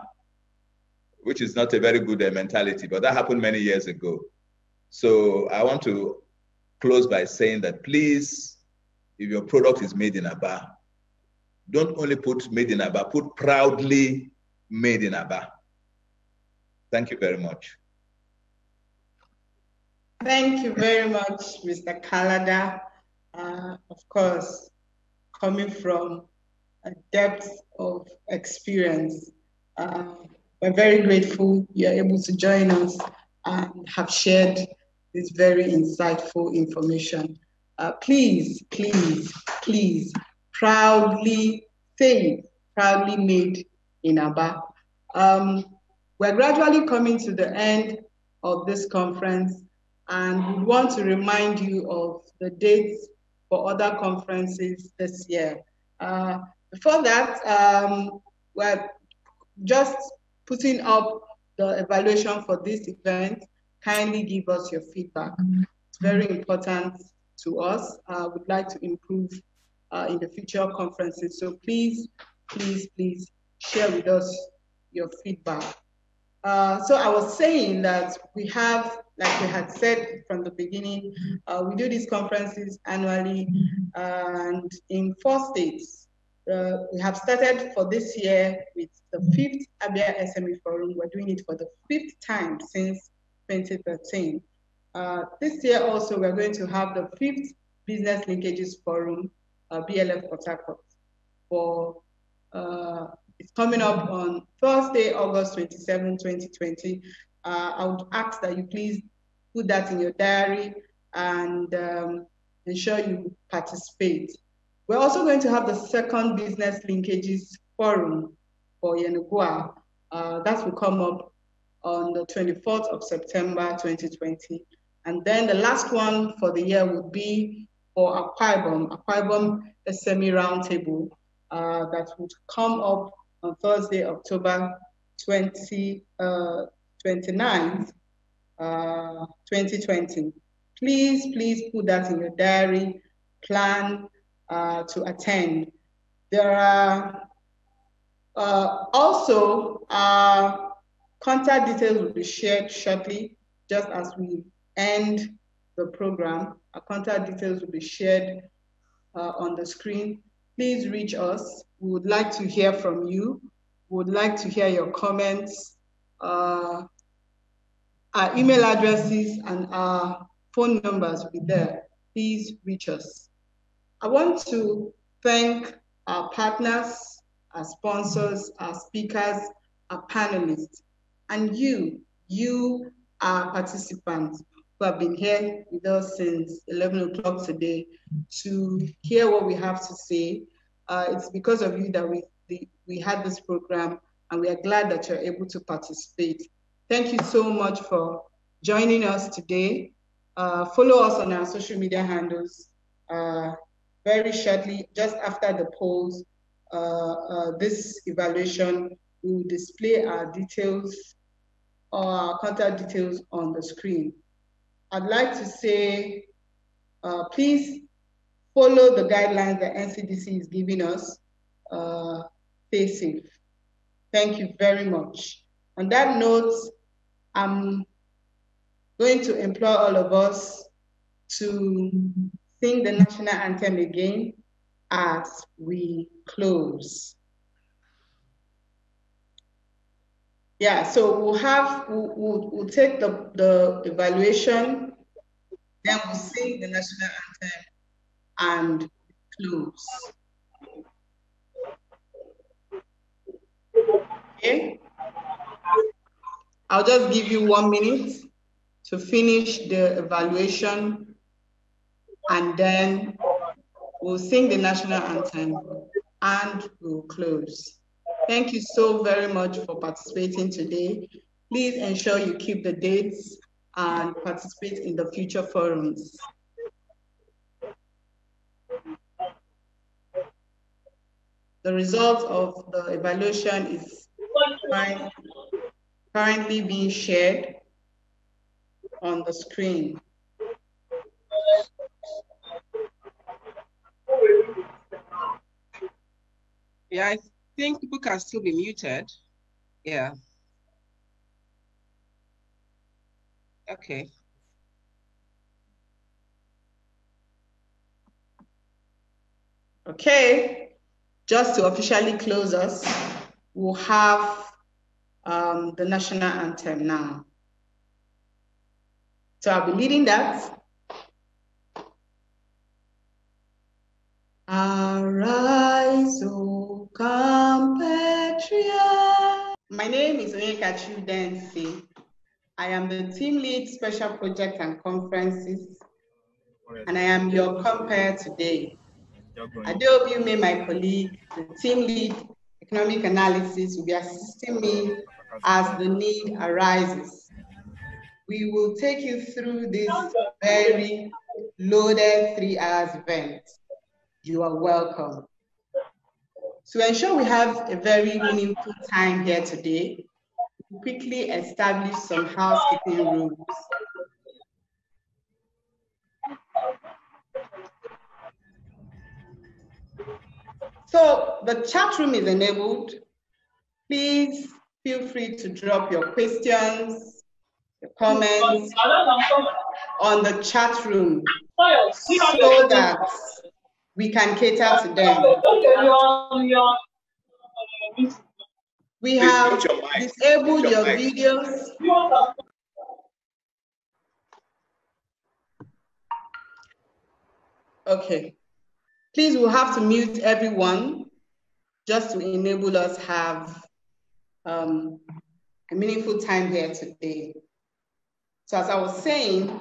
which is not a very good mentality, but that happened many years ago. So I want to close by saying that please, if your product is made in Aba, don't only put made in Aba, put proudly made in Aba. Thank you very much. Thank you very much, Mr. Kalada. Of course, coming from a depth of experience, we're very grateful you're able to join us and have shared this very insightful information. Please, please, please, proudly say it, proudly made in Aba. We're gradually coming to the end of this conference, and we want to remind you of the dates for other conferences this year. Before that, we're just putting up the evaluation for this event. Kindly give us your feedback. It's very important to us. We'd like to improve in the future conferences. So please, please, please share with us your feedback. So I was saying that we have, like we had said from the beginning, we do these conferences annually, and in 4 states. We have started for this year with the 5th Abia SME Forum. We're doing it for the 5th time since 2013. This year also, we're going to have the 5th Business Linkages Forum, BLF Port Harcourt. It's coming up on Thursday, August 27, 2020. I would ask that you please put that in your diary and ensure you participate. We're also going to have the 2nd Business Linkages Forum for Yenagoa. That will come up on the 24th of September, 2020. And then the last one for the year would be for Akwa Ibom SME Roundtable that would come up on Thursday, October 29th, 2020. Please, please put that in your diary, plan to attend. There are also contact details will be shared shortly, just as we end the program. Our contact details will be shared on the screen. Please reach us. We would like to hear from you. We would like to hear your comments. Our email addresses and our phone numbers will be there. Please reach us. I want to thank our partners, our sponsors, our speakers, our panelists, and you, our participants who have been here with us since 11 o'clock today to hear what we have to say. It's because of you that we had this program, and we are glad that you're able to participate. Thank you so much for joining us today. Follow us on our social media handles. Very shortly, just after the polls, this evaluation, we will display our details or our contact details on the screen. I'd like to say, please follow the guidelines that NCDC is giving us. Stay safe. Thank you very much. On that note, I'm going to implore all of us to sing the national anthem again as we close. Yeah, so we'll take the evaluation, then we'll sing the national anthem and close. Okay? I'll just give you 1 minute to finish the evaluation, and then we'll sing the national anthem and we'll close. Thank you so very much for participating today. Please ensure you keep the dates and participate in the future forums. The result of the evaluation is currently being shared on the screen. Yeah, I think people can still be muted. Yeah. Okay. Okay, just to officially close us, we'll have the national anthem now. So I'll be leading that. Arise, O compatriot. My name is Onyekachi Udensi. I am the team lead special project and conferences, and I am your compere today. Adeobi, my colleague, the team lead economic analysis, will be assisting me as the need arises. We will take you through this very loaded 3 hours event. You are welcome. To ensure we have a very meaningful time here today, we'll quickly establish some housekeeping rules. So the chat room is enabled. Please feel free to drop your questions, your comments on the chat room so that we can cater to them. We have disabled your videos. Okay. Please, we'll have to mute everyone just to enable us have a meaningful time here today. So as I was saying,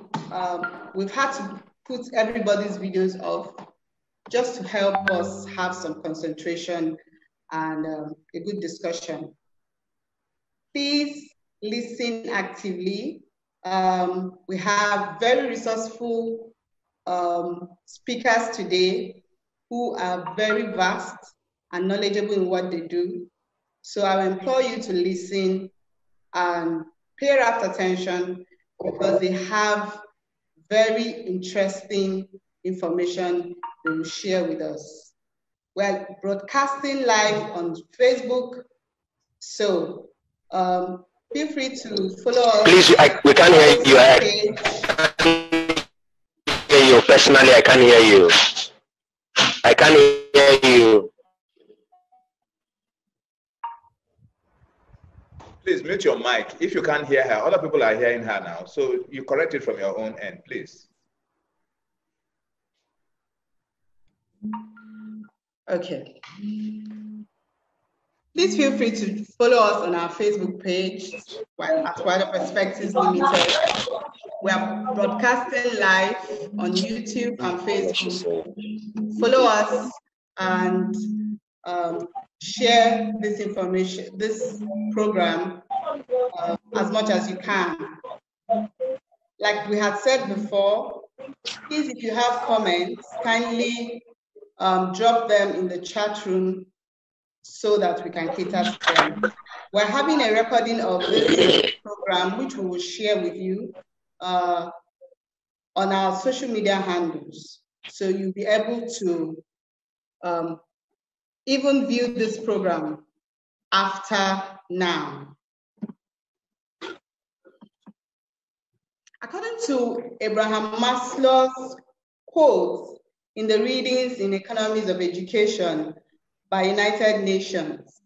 we've had to put everybody's videos off just to help us have some concentration and a good discussion. Please listen actively. We have very resourceful speakers today who are very vast and knowledgeable in what they do. So I implore you to listen and pay rapt attention because they have very interesting information they will share with us. We're broadcasting live on Facebook, so feel free to follow us. Please, we can't hear you. I hear you. Personally, I can't hear you. I can't hear you. Please mute your mic. If you can't hear her, other people are hearing her now. So you correct it from your own end, please. Okay. Please feel free to follow us on our Facebook page at Wider Perspectives Limited. We are broadcasting live on YouTube and Facebook. Follow us and share this information, this program, as much as you can. like we had said before, please, if you have comments, kindly drop them in the chat room so that we can cater to them. We're having a recording of this program, which we will share with you on our social media handles. So you'll be able to even view this program after now. According to Abraham Maslow's quote in the Readings in Economies of Education by United Nations,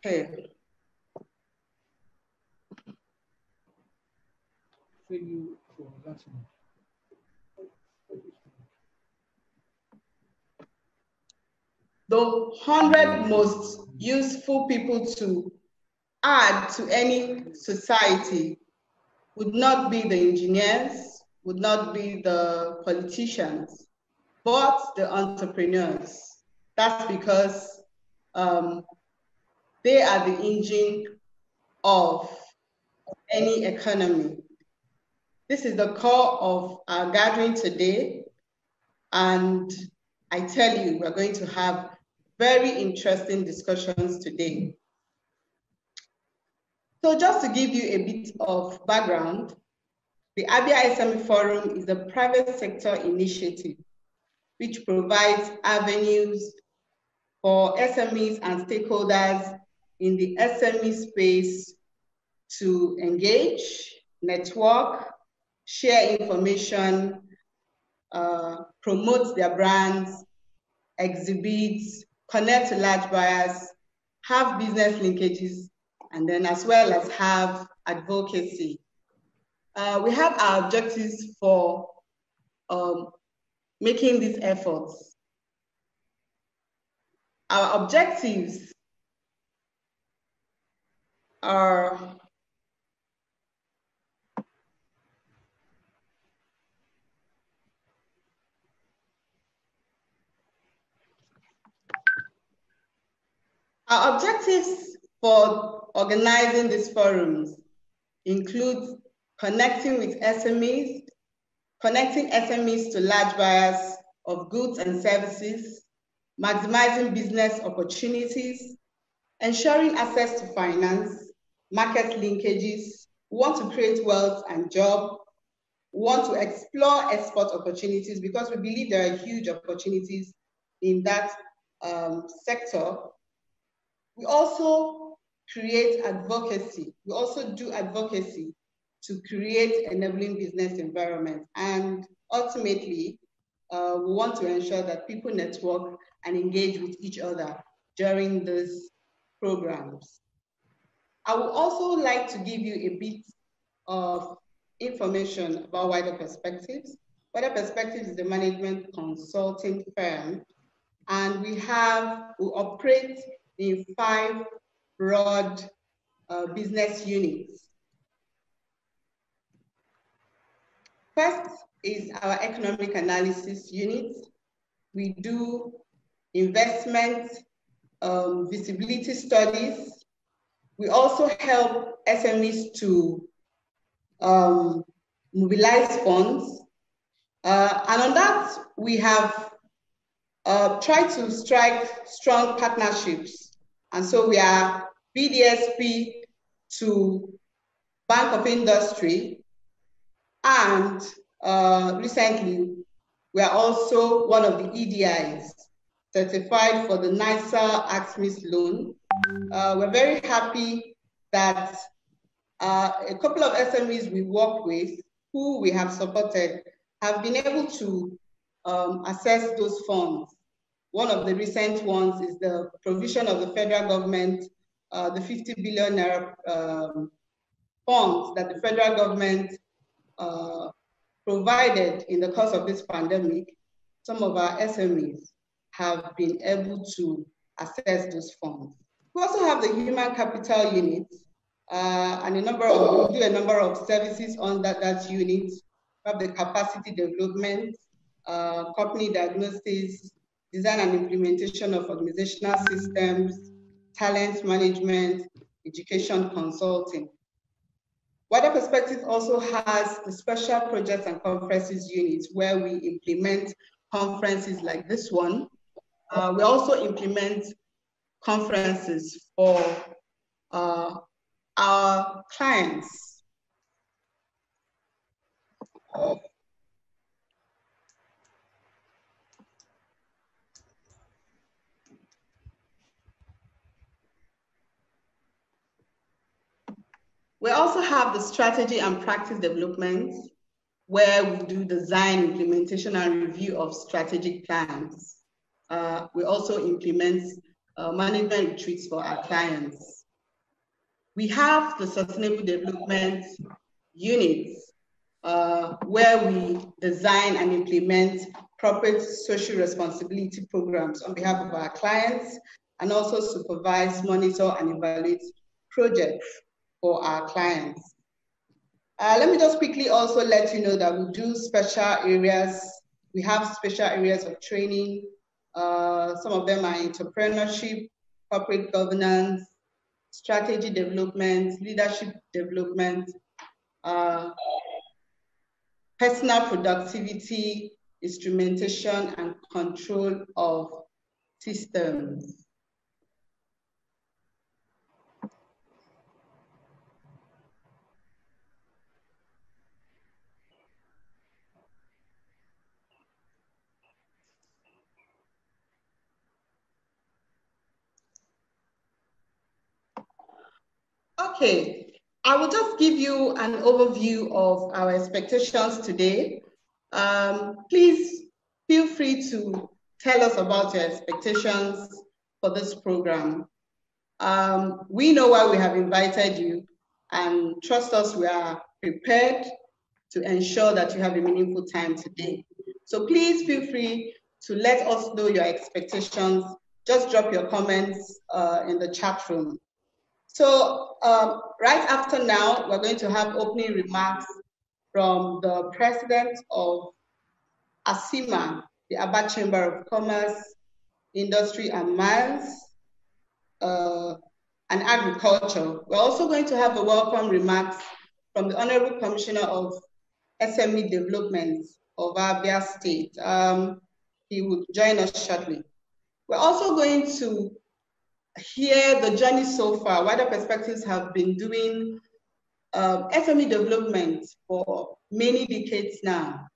okay. The 100 most useful people to add to any society would not be the engineers, would not be the politicians, but the entrepreneurs. That's because they are the engine of any economy. This is the core of our gathering today. And I tell you, we're going to have very interesting discussions today. So just to give you a bit of background, the Abia SME Forum is a private sector initiative which provides avenues for SMEs and stakeholders in the SME space to engage, network, share information, promote their brands, exhibit, connect to large buyers, have business linkages, and then as well as have advocacy. We have our objectives for making these efforts. Our objectives are our objectives for organizing these forums include connecting with SMEs, connecting SMEs to large buyers of goods and services, maximizing business opportunities, ensuring access to finance, market linkages. We want to create wealth and job. We want to explore export opportunities because we believe there are huge opportunities in that sector. We also create advocacy. We also do advocacy to create enabling business environment. And ultimately, we want to ensure that people network and engage with each other during these programs. I would also like to give you a bit of information about Wider Perspectives. Wider Perspectives is a management consulting firm, and we operate in 5 broad business units. First is our economic analysis unit. We do investment, visibility studies. We also help SMEs to mobilize funds. And on that, we have tried to strike strong partnerships. And so we are BDSP to Bank of Industry. And recently, we are also one of the EDIs certified for the NISA AXMIS loan. We're very happy that a couple of SMEs we work with, who we have supported, have been able to access those funds. One of the recent ones is the provision of the federal government, the 50 billion naira funds that the federal government provided in the course of this pandemic. Some of our SMEs have been able to access those funds. We also have the human capital unit, and we do a number of services on that unit. We have the capacity development, company diagnosis, design and implementation of organizational systems, talent management, education consulting. Wider Perspectives also has the special projects and conferences unit where we implement conferences like this one. We also implement conferences for our clients. We also have the strategy and practice development, where we do design, implementation, and review of strategic plans. We also implement management retreats for our clients. We have the sustainable development units, where we design and implement corporate social responsibility programs on behalf of our clients, and also supervise, monitor, and evaluate projects for our clients. Let me just quickly also let you know that we do special areas. We have special areas of training. Some of them are entrepreneurship, corporate governance, strategy development, leadership development, personal productivity, instrumentation, and control of systems. Okay, I will just give you an overview of our expectations today. Please feel free to tell us about your expectations for this program. We know why we have invited you, and trust us, we are prepared to ensure that you have a meaningful time today. So please feel free to let us know your expectations. Just drop your comments in the chat room. So right after now, we're going to have opening remarks from the president of ACIMA, the Aba Chamber of Commerce, Industry and Mines, and Agriculture. We're also going to have the welcome remarks from the Honorable Commissioner of SME Development of Abia State. He will join us shortly. We're also going to hear the journey so far. Wider Perspectives have been doing SME development for many decades now.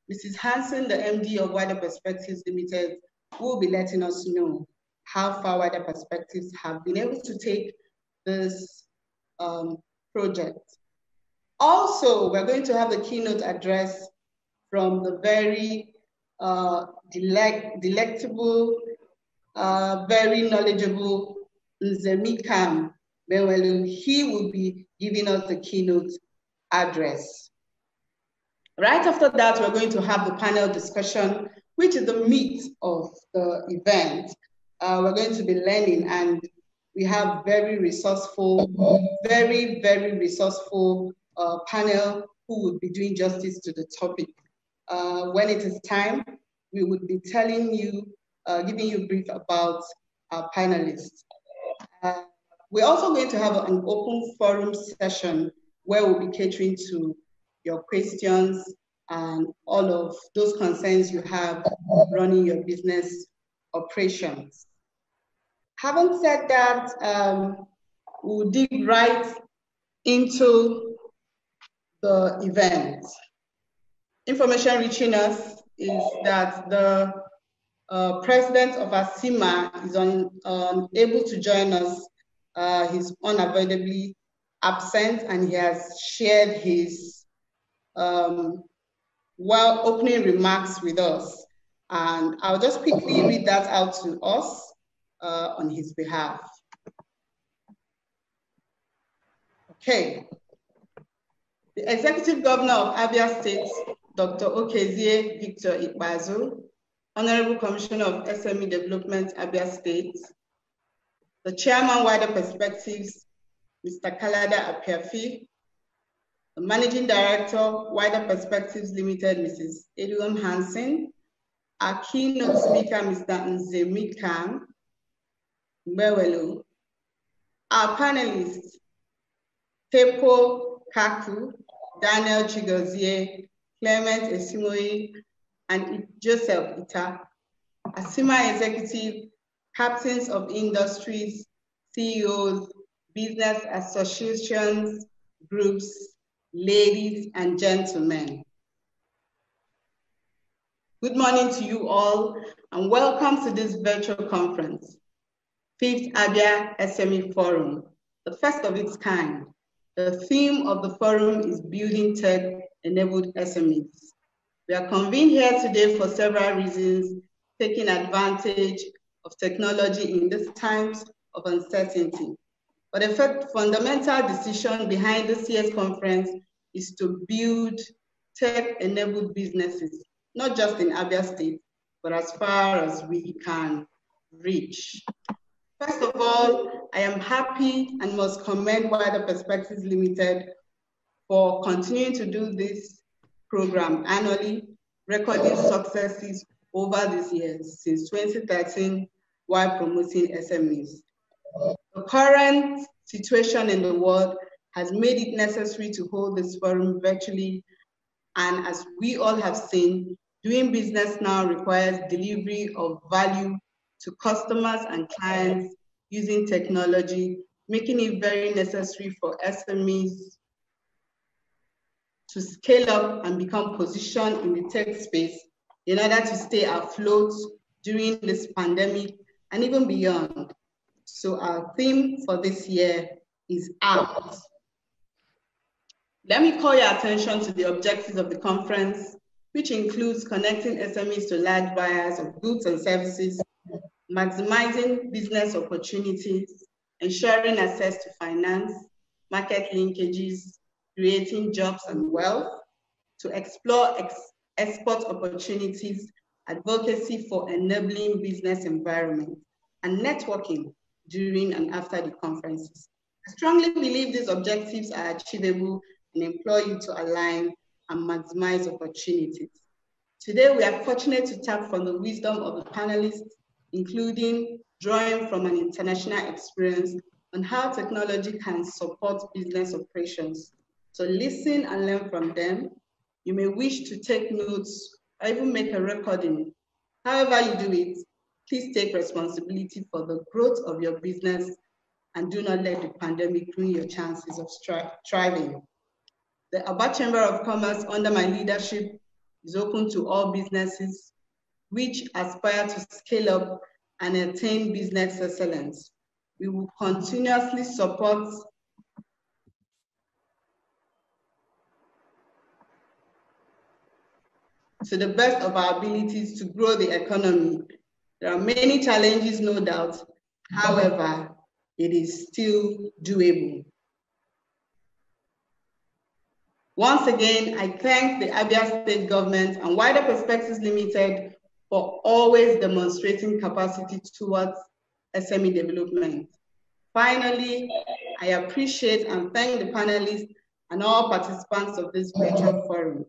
Mrs. Hansen, the MD of Wider Perspectives Limited, will be letting us know how far Wider Perspectives have been able to take this project. Also, we're going to have the keynote address from the very delectable, very knowledgeable Nzemikam Bewelu. He will be giving us the keynote address. Right after that, we're going to have the panel discussion, which is the meat of the event. We're going to be learning, and we have very resourceful, very, very resourceful panel who would be doing justice to the topic. When it is time, we would be telling you, giving you a brief about our panelists. We're also going to have an open forum session where we'll be catering to your questions and all of those concerns you have running your business operations. Having said that, we'll dig right into the event. Information reaching us is that the president of ACIMA is unable to join us. He's unavoidably absent, and he has shared his opening remarks with us. And I'll just quickly read that out to us on his behalf. Okay. The Executive Governor of Abia State, Dr. Okezie Victor Ikpeazu, Honorable Commissioner of SME Development, Abia State, the Chairman, Wider Perspectives, Mr. Kalada Apiafi, the Managing Director, Wider Perspectives Limited, Mrs. Eduam Hansen, our keynote speaker, Mr. Nzemikam Bewelu, Our panelists, Tepo Kaku, Daniel Chigozie, Clement Esimoyi, and Joseph Ita, ASIMA executive, captains of industries, CEOs, business associations, groups, ladies and gentlemen. Good morning to you all and welcome to this virtual conference, 5th Abia SME Forum, the first of its kind. The theme of the forum is Building Tech-Enabled SMEs. We are convened here today for several reasons, taking advantage of technology in these times of uncertainty. But the fundamental decision behind this year's conference is to build tech-enabled businesses, not just in Abia State, but as far as we can reach. First of all, I am happy and must commend Wider Perspectives Limited for continuing to do this program annually, recording successes over these years since 2013 while promoting SMEs. The current situation in the world has made it necessary to hold this forum virtually, and as we all have seen, doing business now requires delivery of value to customers and clients using technology, making it very necessary for SMEs to scale up and become positioned in the tech space in order to stay afloat during this pandemic and even beyond. So our theme for this year is out. Let me call your attention to the objectives of the conference, which includes connecting SMEs to large buyers of goods and services, maximizing business opportunities, ensuring access to finance, market linkages, creating jobs and wealth, to explore export opportunities, advocacy for enabling business environment, and networking during and after the conferences. I strongly believe these objectives are achievable and implore you to align and maximize opportunities. Today, we are fortunate to tap from the wisdom of the panelists, including drawing from an international experience on how technology can support business operations. So listen and learn from them. You may wish to take notes or even make a recording. However you do it, please take responsibility for the growth of your business and do not let the pandemic ruin your chances of thriving. The Aba Chamber of Commerce, under my leadership, is open to all businesses which aspire to scale up and attain business excellence. We will continuously support to the best of our abilities to grow the economy. There are many challenges, no doubt. However, it is still doable. Once again, I thank the Abia State government and Wider Perspectives Limited for always demonstrating capacity towards SME development. Finally, I appreciate and thank the panelists and all participants of this virtual forum.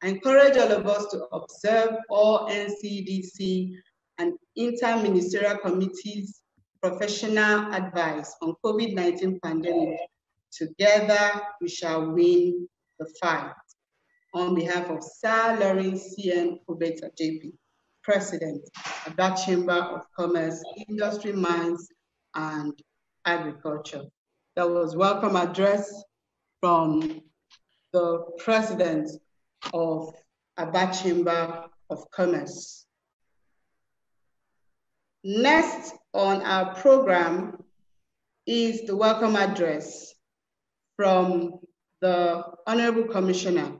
I encourage all of us to observe all NCDC and interministerial committees' professional advice on COVID-19 pandemic. Together, we shall win the fight. On behalf of Sir Lawrence C.N. Obeta, JP, President of that Chamber of Commerce, Industry, Mines, and Agriculture. That was welcome address from the President of Aba Chamber of Commerce. Next on our program is the welcome address from the Honorable Commissioner.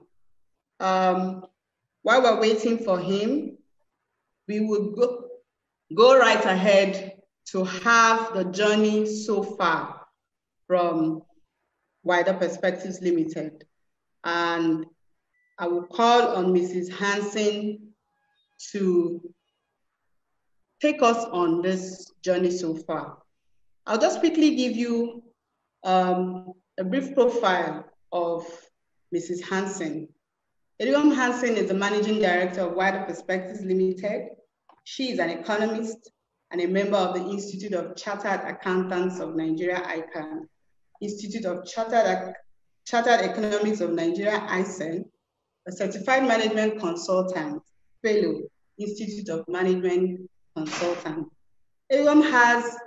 While we're waiting for him, we will go right ahead to have the journey so far from Wider Perspectives Limited. And I will call on Mrs. Hansen to take us on this journey so far. I'll just quickly give you a brief profile of Mrs. Hansen. Eliom Hansen is the Managing Director of Wider Perspectives Limited. She is an economist, and a member of the Institute of Chartered Accountants of Nigeria, ICANN, Institute of Chartered Economics of Nigeria, ICEN, a certified management consultant, fellow, Institute of Management Consultant. Eriom has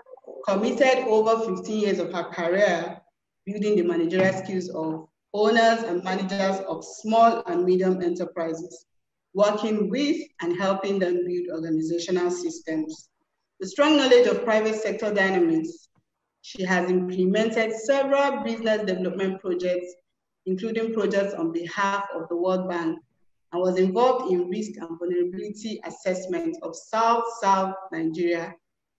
committed over 15 years of her career building the managerial skills of owners and managers of small and medium enterprises, working with and helping them build organizational systems. With strong knowledge of private sector dynamics, she has implemented several business development projects, including projects on behalf of the World Bank, and was involved in risk and vulnerability assessment of South Nigeria,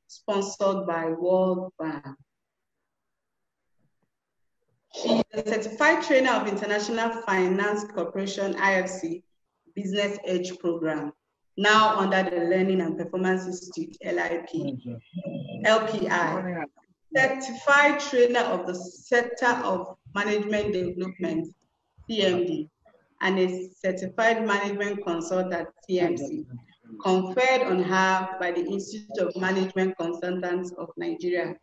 sponsored by World Bank. She is a certified trainer of International Finance Corporation, IFC, Business Edge Program, now under the Learning and Performance Institute, LPI. Certified trainer of the Sector of Management Development, CMD, and a certified management consultant, CMC, conferred on her by the Institute of Management Consultants of Nigeria.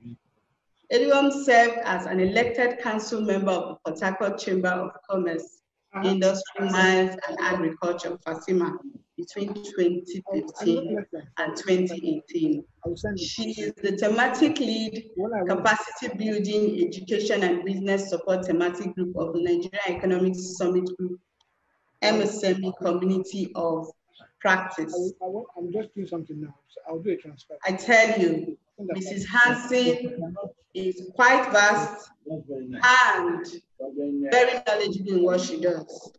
Eriom served as an elected council member of the Port Harcourt Chamber of Commerce, Industry, Mines, and Agriculture, FASIMA, between 2015 and 2018. She is the thematic lead, capacity building, education, and business support thematic group of the Nigerian Economic Summit Group, MSME Community of Practice. I'm just doing something now, so I'll do a transfer. I tell you, Mrs. Hansen is quite vast and very knowledgeable in what she does.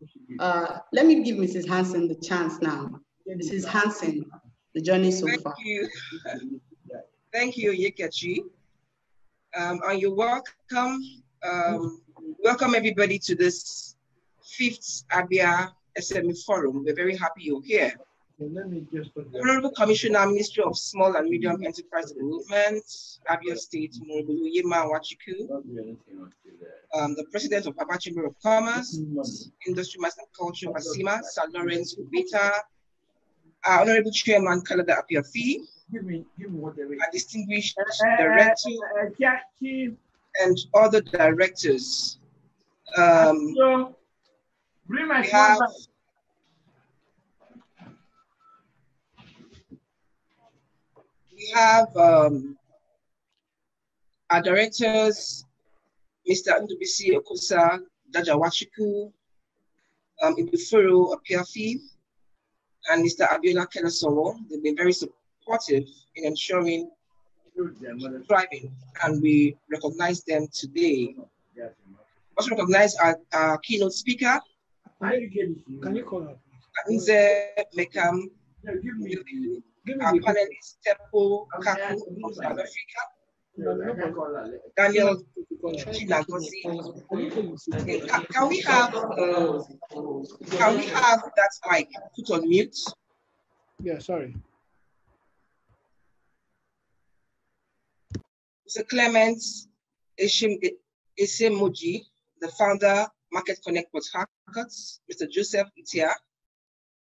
Let me give Mrs. Hansen the chance now. Mrs. Hansen, the journey so far. Thank you, Yekachi. And you're welcome. Welcome everybody to this 5th ABIA SME Forum. We're very happy you're here. Honorable Commissioner, Ministry of Small and Medium Enterprise Development, Abia State, Honorable Uyema Wachiku, the President of Aba Chamber of Commerce, Industry, Mass and Culture, FASIMA, Sir Lawrence Ubita, Honorable Chairman Kalada Apiafi, a distinguished director, and other directors. We have our directors, Mr. Ndubisi Okusa Dajawachiku, Ibufuru Apiafi, and Mr. Abiola Kenasowo. They've been very supportive in ensuring thriving, and we recognize them today. Also recognize our keynote speaker, Can you call her? Nze Mekam, our panelist, Tepo Kaku of South Africa, Daniel Chinagozi. Can we have that mic put on mute? Yeah, sorry. Mr. Clement Esemoji, the founder, Market Connect Port Harcourt, Mr. Joseph Itia,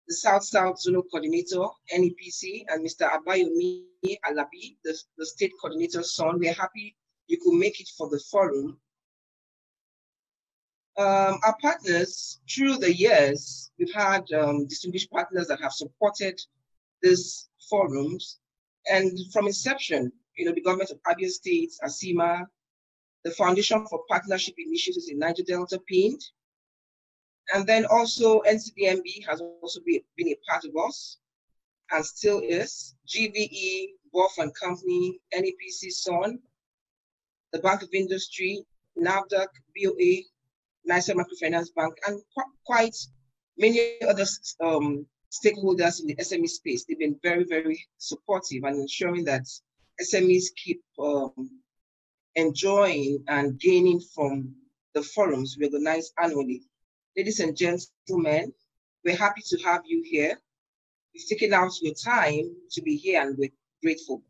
the South-South Zonal Coordinator, NEPC, and Mr. Abayomi Alabi, the State Coordinator's son. We're happy you could make it for the forum. Our partners, through the years, we've had distinguished partners that have supported these forums. And from inception, the government of Abia State, ASIMA, the Foundation for Partnership Initiatives in Niger Delta, PIND, and then also NCDMB has also been a part of us and still is, GVE, BOF and Company, NEPC, SON, the Bank of Industry, NAFDAC, BOA, NISA Microfinance Bank, and quite many other stakeholders in the SME space. They've been very, very supportive and ensuring that SMEs keep enjoying and gaining from the forums we organize annually. Ladies and gentlemen, we're happy to have you here. You've taken out your time to be here and we're grateful.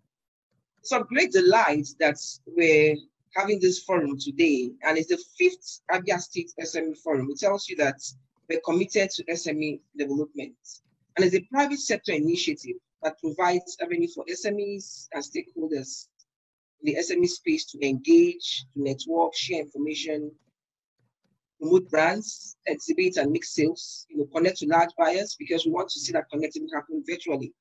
It's a great delight that we're having this forum today, and it's the 5th Abia State SME Forum. It tells you that we're committed to SME development. And it's a private sector initiative that provides avenue for SMEs and stakeholders in the SME space to engage, to network, share information, promote brands, exhibit and make sales, connect to large buyers, because we want to see that connecting happen virtually.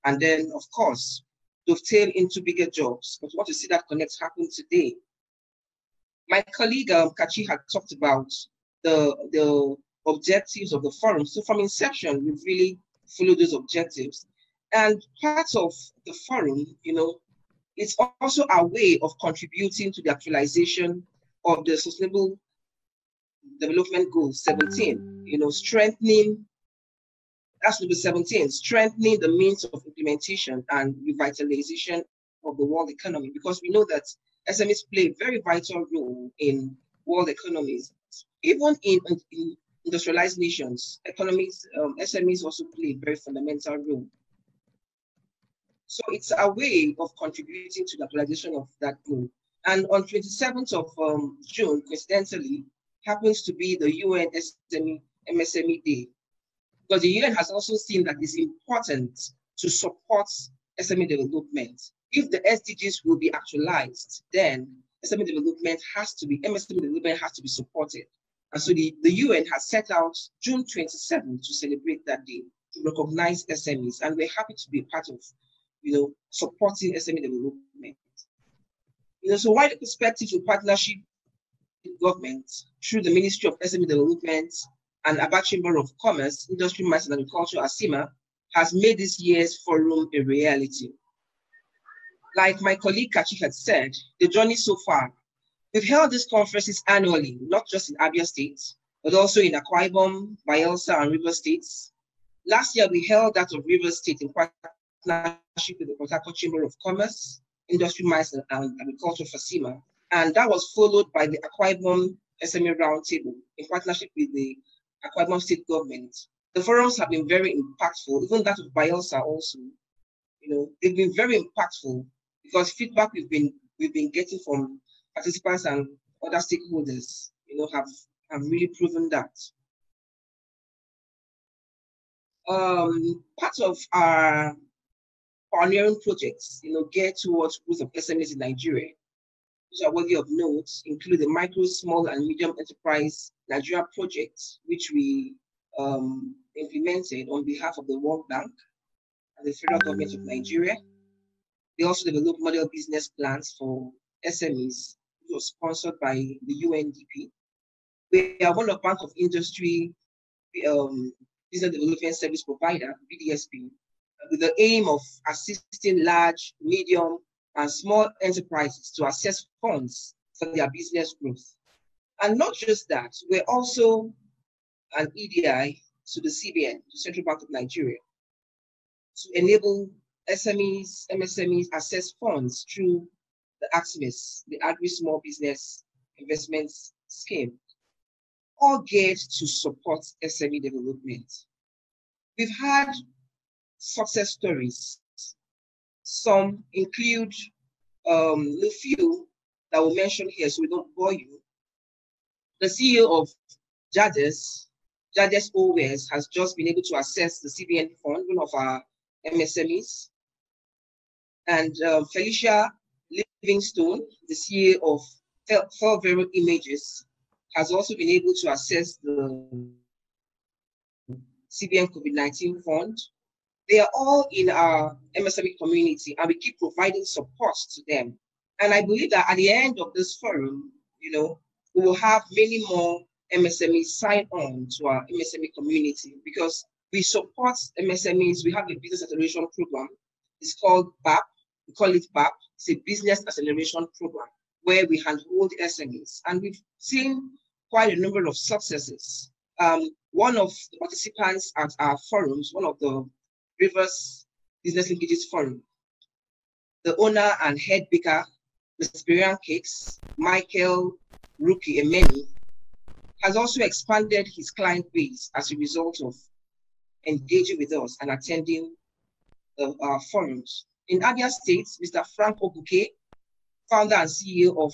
And then, of course, dovetail into bigger jobs, but we want to see that connect happen today. My colleague Kachi had talked about the objectives of the forum. So from inception, we've really followed those objectives. And part of the forum, it's also a way of contributing to the actualization of the Sustainable Development Goal 17, strengthening, that's number 17, strengthening the means of implementation and revitalization of the world economy, because we know that SMEs play a very vital role in world economies. Even in industrialized nations, economies, SMEs also play a very fundamental role. So it's a way of contributing to the actualization of that goal. And on 27th of June, coincidentally, happens to be the UN MSME Day. Because the UN has also seen that it's important to support SME development. If the SDGs will be actualized, then SME development has to be, MSME development has to be supported. And so the UN has set out June 27th to celebrate that day, to recognize SMEs. And we're happy to be part of, supporting SME development. So wider perspective to partnership with government through the Ministry of SME Development and Aba Chamber of Commerce, Industry, Mines and Agriculture, ASIMA, has made this year's forum a reality. Like my colleague Kachi had said, the journey so far, we've held these conferences annually, not just in Abia State, but also in Akwa Ibom, Bayelsa, and Rivers States. Last year, we held that of Rivers State in partnership with the Port Harcourt Chamber of Commerce, Industry, Mines and Agriculture, FASIMA, and that was followed by the Akwa Ibom SME Roundtable in partnership with the Akwa Ibom State Government. The forums have been very impactful, even that of Bayelsa also. They've been very impactful because feedback we've been getting from participants and other stakeholders, have really proven that. Part of our pioneering projects, geared towards growth of SMEs in Nigeria, which are worthy of note, include the Micro, Small and Medium Enterprise Nigeria project, which we implemented on behalf of the World Bank and the Federal Government of Nigeria. They also developed model business plans for SMEs, which was sponsored by the UNDP. We are one of Bank of Industry Business Development Service Provider, BDSP, with the aim of assisting large, medium, and small enterprises to access funds for their business growth. And not just that, we're also an EDI to the CBN, the Central Bank of Nigeria, to enable SMEs, MSMEs access funds through the AXMIS, the Agri Small Business Investments Scheme, all geared to support SME development. We've had success stories. Some include a few that we'll mention here so we don't bore you. The CEO of Jades Always has just been able to access the CBN fund, one of our MSMEs. And Felicia Livingstone, the CEO of Felvero Images, has also been able to access the CBN COVID-19 fund. They are all in our MSME community, and we keep providing support to them. And I believe that at the end of this forum, we will have many more MSMEs sign on to our MSME community because we support MSMEs. We have a business acceleration program. It's called BAP. We call it BAP. It's a business acceleration program where we handhold SMEs. And we've seen quite a number of successes. One of the participants at our forums, one of the Rivers Business Linkages Forum, the owner and head baker, Mr. Birian Cakes, Michael Ruki Emeni, has also expanded his client base as a result of engaging with us and attending our forums. In Abia State, Mr. Frank Obuke, founder and CEO of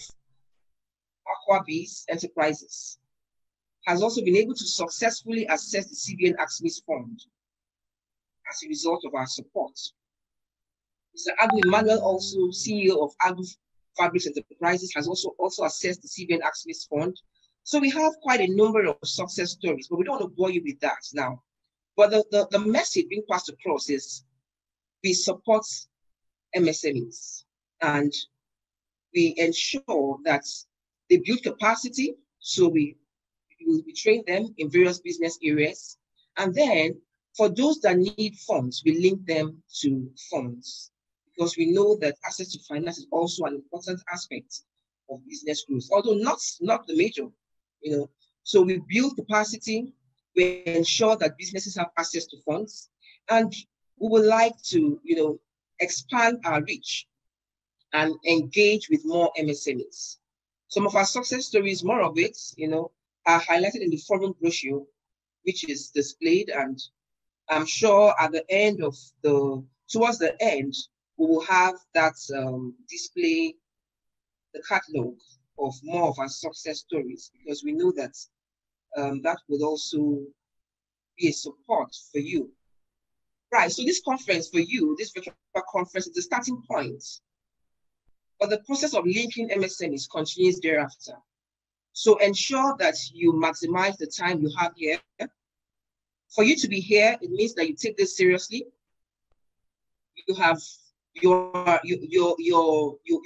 Aquabase Enterprises, has also been able to successfully access the CBN AXMIS fund as a result of our support. Mr. Agu Emmanuel, also CEO of Agu Fabrics Enterprises, has also assessed the CBN AXMIS Fund. So we have quite a number of success stories, but we don't want to bore you with that now. But the message being passed across is we support MSMEs and we ensure that they build capacity. So we train them in various business areas. And then for those that need funds, we link them to funds, because we know that access to finance is also an important aspect of business growth, although not the major, you know. So we build capacity, we ensure that businesses have access to funds, and we would like to, you know, expand our reach and engage with more MSMEs. Some of our success stories, more of it, you know, are highlighted in the forum brochure, which is displayed, and I'm sure at the end of towards the end, we will have that display, the catalog of more of our success stories, because we know that that would also be a support for you. Right, so this conference for you, this virtual conference is the starting point, but the process of linking MSMEs continues thereafter. So ensure that you maximize the time you have here. For you to be here, it means that you take this seriously. You have you've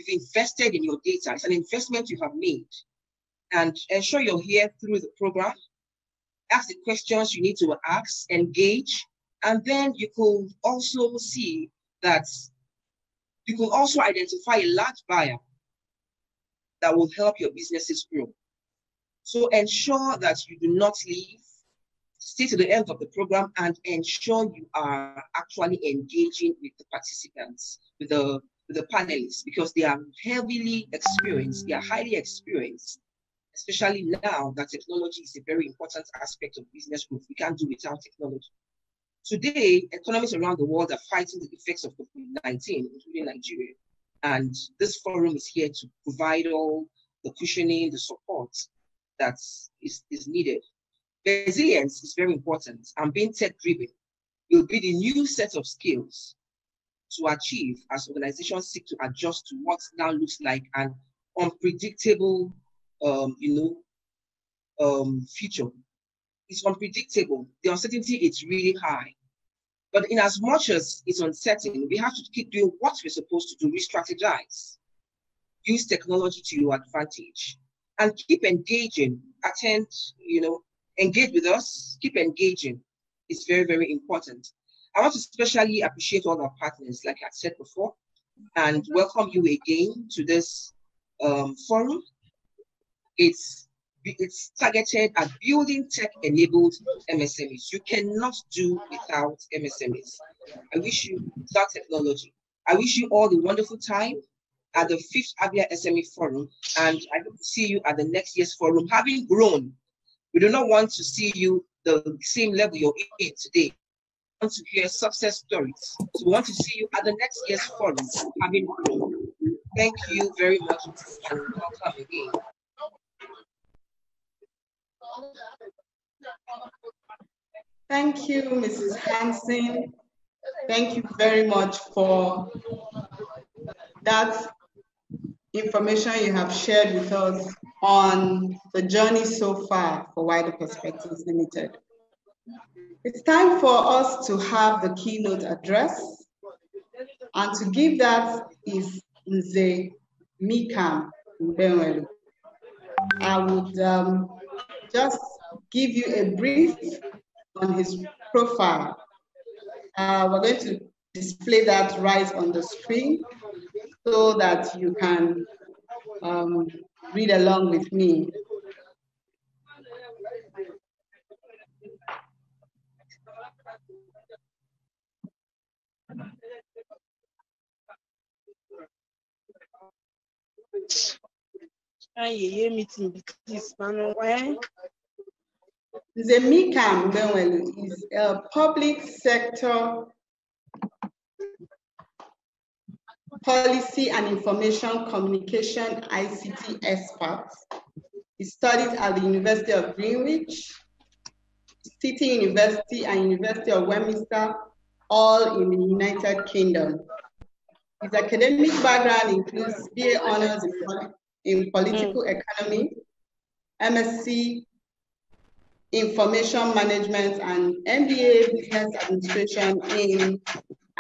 invested in your data. It's an investment you have made, and ensure you're here through the program. Ask the questions you need to ask, engage, and then you could also see that you could also identify a large buyer that will help your businesses grow. So ensure that you do not leave. Stay to the end of the program and ensure you are actually engaging with the participants, with the panelists, because they are heavily experienced, they are highly experienced, especially now that technology is a very important aspect of business growth. We can't do without technology. Today, economies around the world are fighting the effects of COVID-19, including Nigeria. And this forum is here to provide all the cushioning, the support that is needed. Resilience is very important, and being tech-driven will be the new set of skills to achieve as organizations seek to adjust to what now looks like an unpredictable, future. It's unpredictable. The uncertainty is really high. But in as much as it's uncertain, we have to keep doing what we're supposed to do, re-strategize, use technology to your advantage, and keep engaging, engage with us, keep engaging. It's very, very important. I want to especially appreciate all our partners, like I said before, and welcome you again to this forum. It's targeted at building tech-enabled MSMEs. You cannot do without MSMEs. I wish you, without technology. I wish you all the wonderful time at the 5th ABIA SME Forum, and I hope to see you at the next year's forum, having grown. We do not want to see you the same level you're in today. We want to hear success stories. So we want to see you at the next year's forum, having grown. Thank you very much, and welcome again. Thank you, Mrs. Hansen. Thank you very much for that information you have shared with us on the journey so far for Wider Perspectives Limited. It's time for us to have the keynote address, and to give that is Nze Mikam Mbenwelu. I would just give you a brief on his profile. We're going to display that right on the screen so that you can read along with me. Zemika Mbenwelu is a public sector policy and information communication ICT expert. He studied at the University of Greenwich, City University, and University of Westminster, all in the United Kingdom. His academic background includes BA Honors in Political Economy, MSc Information Management, and MBA Business Administration in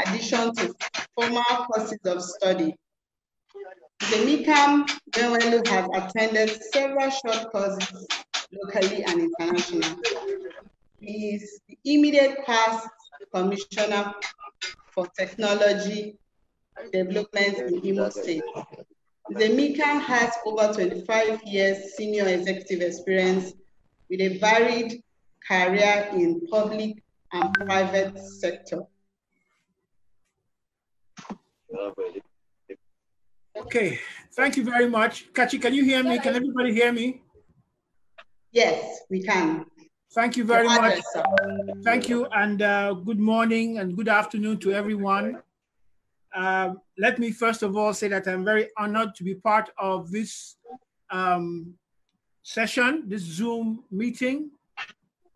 addition to formal courses of study. Zemikam Benwelu has attended several short courses locally and internationally. He is the immediate past Commissioner for Technology Development in Imo State. Zemikam has over 25 years senior executive experience with a varied career in public and private sector. Okay, thank you very much. Kachi, can you hear me? Can everybody hear me? Yes, we can. Thank you very much. Thank you, and good morning and good afternoon to everyone. Let me first of all say that I'm very honored to be part of this session, this Zoom meeting.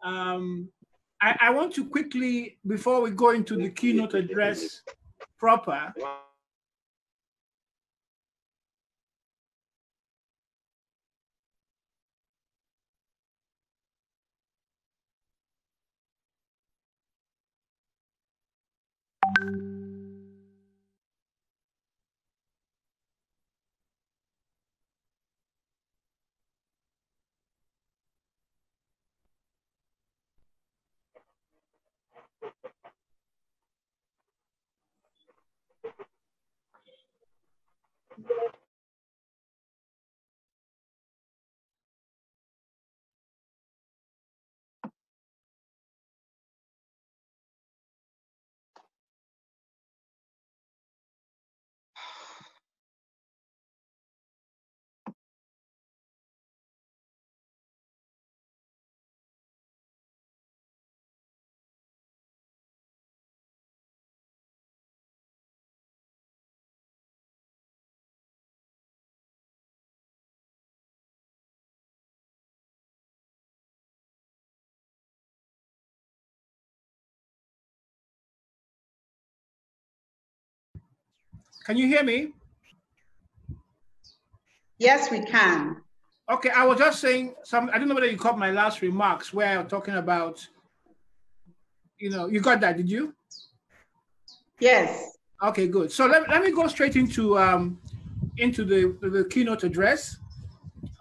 I want to quickly, before we go into the keynote address proper, can you hear me? Yes, we can. Okay, I was just saying I don't know whether you caught my last remarks where I'm talking about, you got that, did you? Yes. Okay, good. So let me go straight into the keynote address.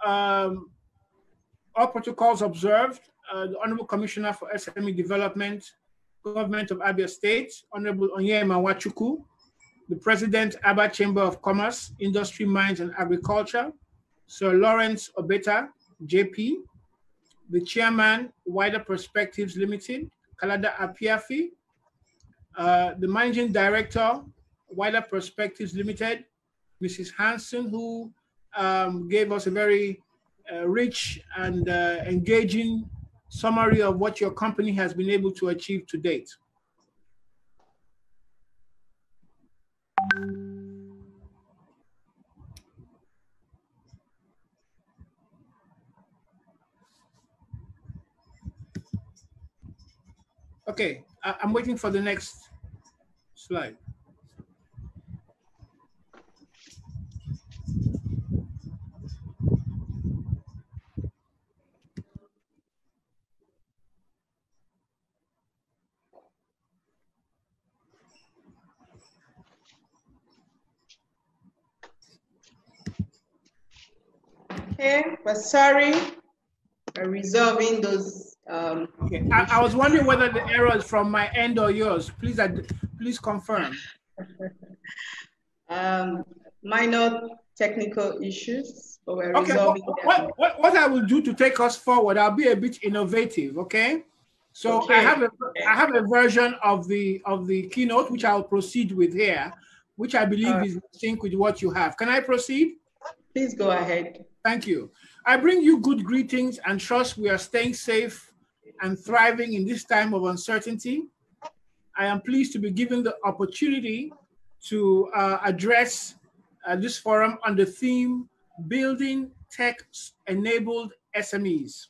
All protocols observed. The Honorable Commissioner for SME Development, Government of Abia State, Honorable Onyema Nwachukwu, the President, Aba Chamber of Commerce, Industry, Mines and Agriculture, Sir Lawrence Obeta, JP, the Chairman, Wider Perspectives Limited, Kalada Apiafi, the Managing Director, Wider Perspectives Limited, Mrs. Hansen, who gave us a very rich and engaging summary of what your company has been able to achieve to date. Okay, I'm waiting for the next slide. Okay, we're sorry. We're resolving those. Okay, I was wondering whether the error is from my end or yours. Please confirm. Minor technical issues, but we're okay, resolving them. What I will do to take us forward, I'll be a bit innovative, okay? So okay. I have a version of the keynote which I'll proceed with here, which I believe is in sync with what you have. Can I proceed? Please go ahead. Thank you. I bring you good greetings and trust we are staying safe and thriving in this time of uncertainty. I am pleased to be given the opportunity to address this forum on the theme, Building Tech-Enabled SMEs.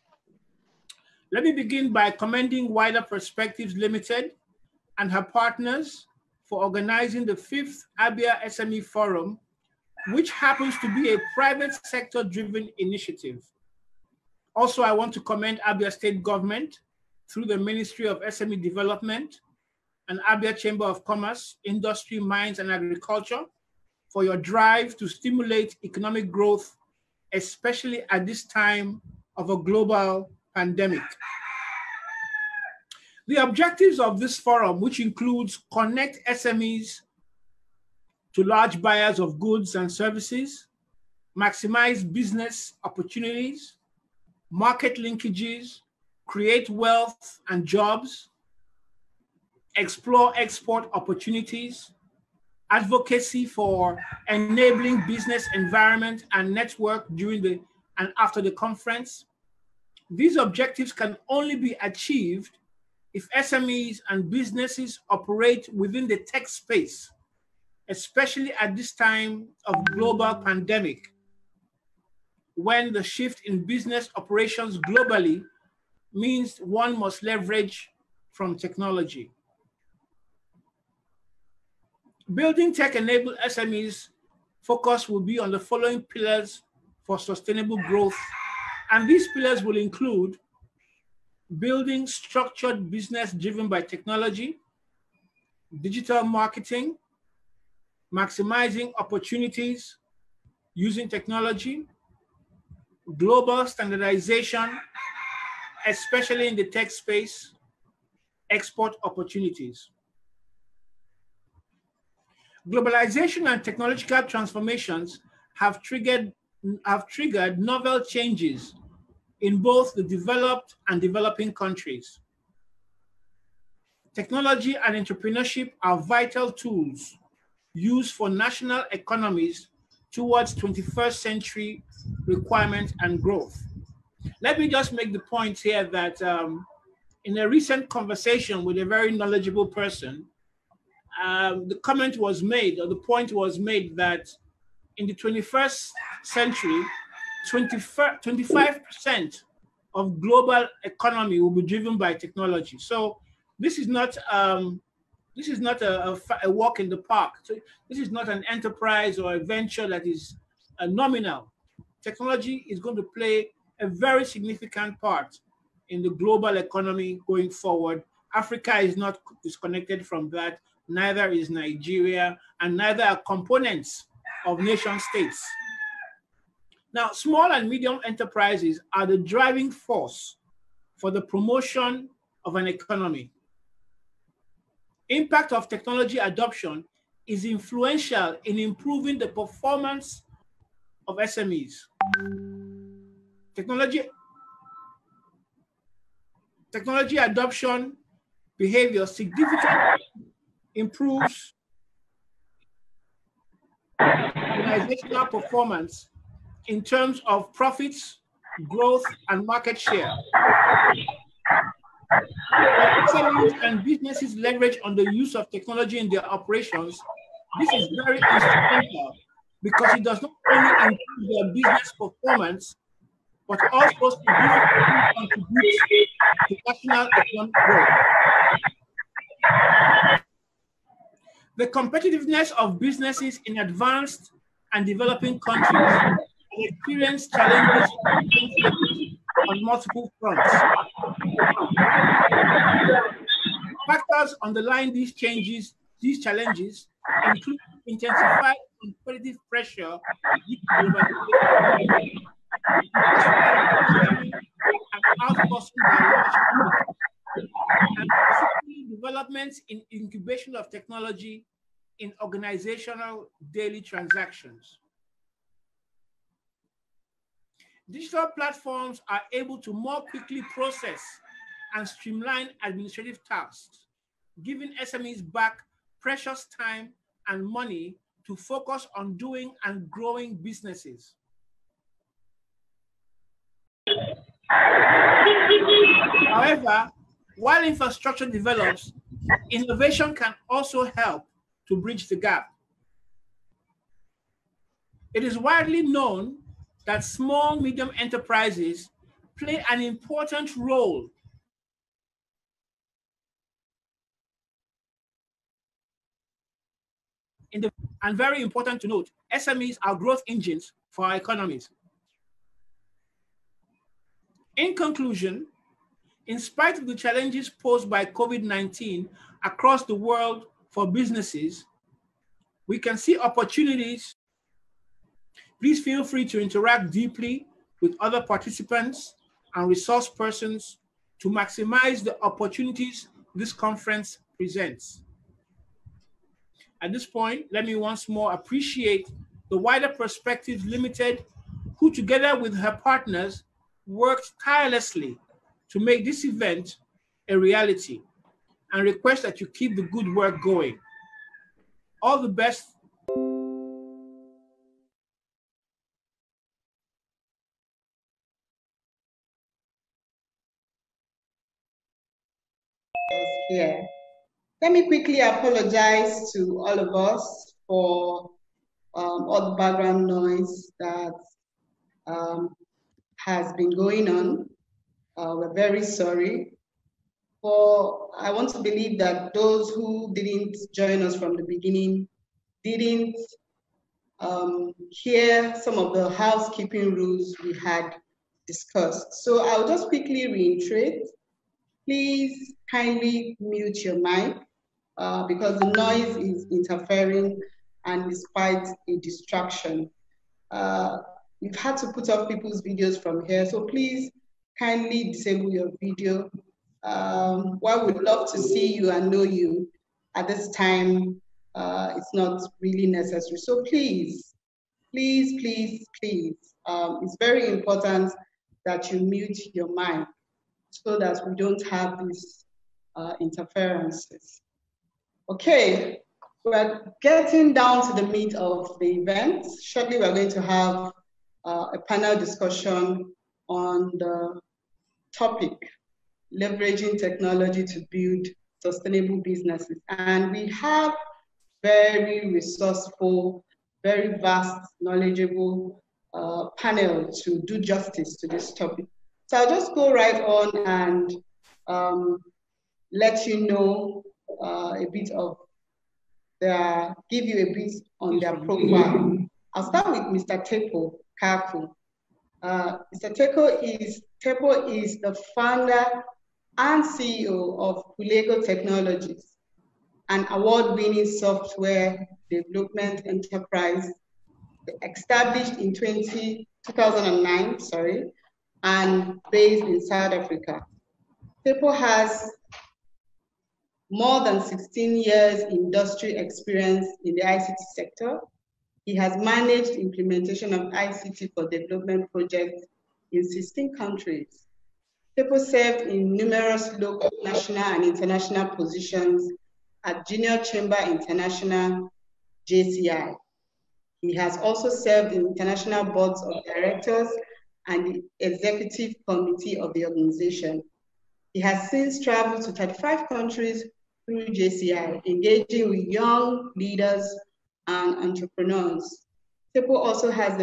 Let me begin by commending Wider Perspectives Limited and her partners for organizing the 5th ABIA SME Forum, which happens to be a private sector-driven initiative. Also, I want to commend Abia State Government through the Ministry of SME Development and Abia Chamber of Commerce, Industry, Mines, and Agriculture for your drive to stimulate economic growth, especially at this time of a global pandemic. The objectives of this forum, which includes connect SMEs to large buyers of goods and services, maximize business opportunities, market linkages, create wealth and jobs, explore export opportunities, advocacy for enabling business environment and network during the and after the conference. These objectives can only be achieved if SMEs and businesses operate within the tech space, especially at this time of global pandemic, when the shift in business operations globally means one must leverage from technology. Building tech-enabled SMEs focus will be on the following pillars for sustainable growth, and these pillars will include building structured business driven by technology, digital marketing, maximizing opportunities using technology, global standardization, especially in the tech space, export opportunities. Globalization and technological transformations have triggered novel changes in both the developed and developing countries. Technology and entrepreneurship are vital tools used for national economies towards 21st century requirement and growth. Let me just make the point here that in a recent conversation with a very knowledgeable person, the comment was made, or the point was made, that in the 21st century, 25% of global economy will be driven by technology. So this is not a walk in the park. So this is not an enterprise or a venture that is nominal. Technology is going to play a very significant part in the global economy going forward. Africa is not disconnected from that, neither is Nigeria, and neither are components of nation states. Now, small and medium enterprises are the driving force for the promotion of an economy. Impact of technology adoption is influential in improving the performance of SMEs. Technology adoption behavior significantly improves organizational performance in terms of profits, growth, and market share. When SMEs and businesses leverage on the use of technology in their operations, this is very instrumental because it does not only improve their business performance, but also significantly contributes to national economic growth. The competitiveness of businesses in advanced and developing countries experience challenges on multiple fronts. Factors underlying these challenges include intensified competitive pressure and outsourcing by large companies, and particularly developments in incubation of technology in organizational daily transactions. Digital platforms are able to more quickly process and streamline administrative tasks, giving SMEs back precious time and money to focus on doing and growing businesses. However, while infrastructure develops, innovation can also help to bridge the gap. It is widely known that small, medium enterprises play an important role And very important to note, SMEs are growth engines for our economies. In conclusion, in spite of the challenges posed by COVID-19 across the world for businesses, we can see opportunities. Please feel free to interact deeply with other participants and resource persons to maximize the opportunities this conference presents. At this point, let me once more appreciate the Wider Perspectives Limited, who together with her partners worked tirelessly to make this event a reality, and request that you keep the good work going. All the best. Here. Let me quickly apologize to all of us for all the background noise that has been going on. We're very sorry. I want to believe that those who didn't join us from the beginning didn't hear some of the housekeeping rules we had discussed. So I'll just quickly reiterate. Please kindly mute your mic because the noise is interfering and is quite a distraction. We've had to put off people's videos from here, so please kindly disable your video. While we'd love to see you and know you, at this time, it's not really necessary. So please, please, please, please, it's very important that you mute your mic so that we don't have these interferences. Okay, we're getting down to the meat of the event. Shortly, we're going to have a panel discussion on the topic, leveraging technology to build sustainable businesses. And we have very resourceful, very vast, knowledgeable panel to do justice to this topic. So I'll just go right on and let you know a bit of give you a bit on their profile. I'll start with Mr. Tepo Kaku. Mr. Tepo is the founder and CEO of Pulego Technologies, an award-winning software development enterprise established in 2009, and based in South Africa. Tepo has more than 16 years industry experience in the ICT sector. He has managed implementation of ICT for development projects in 16 countries. Tepo served in numerous local, national, and international positions at Junior Chamber International, JCI. He has also served in international boards of directors and the executive committee of the organization. He has since traveled to 35 countries through JCI, engaging with young leaders and entrepreneurs. Tepo also has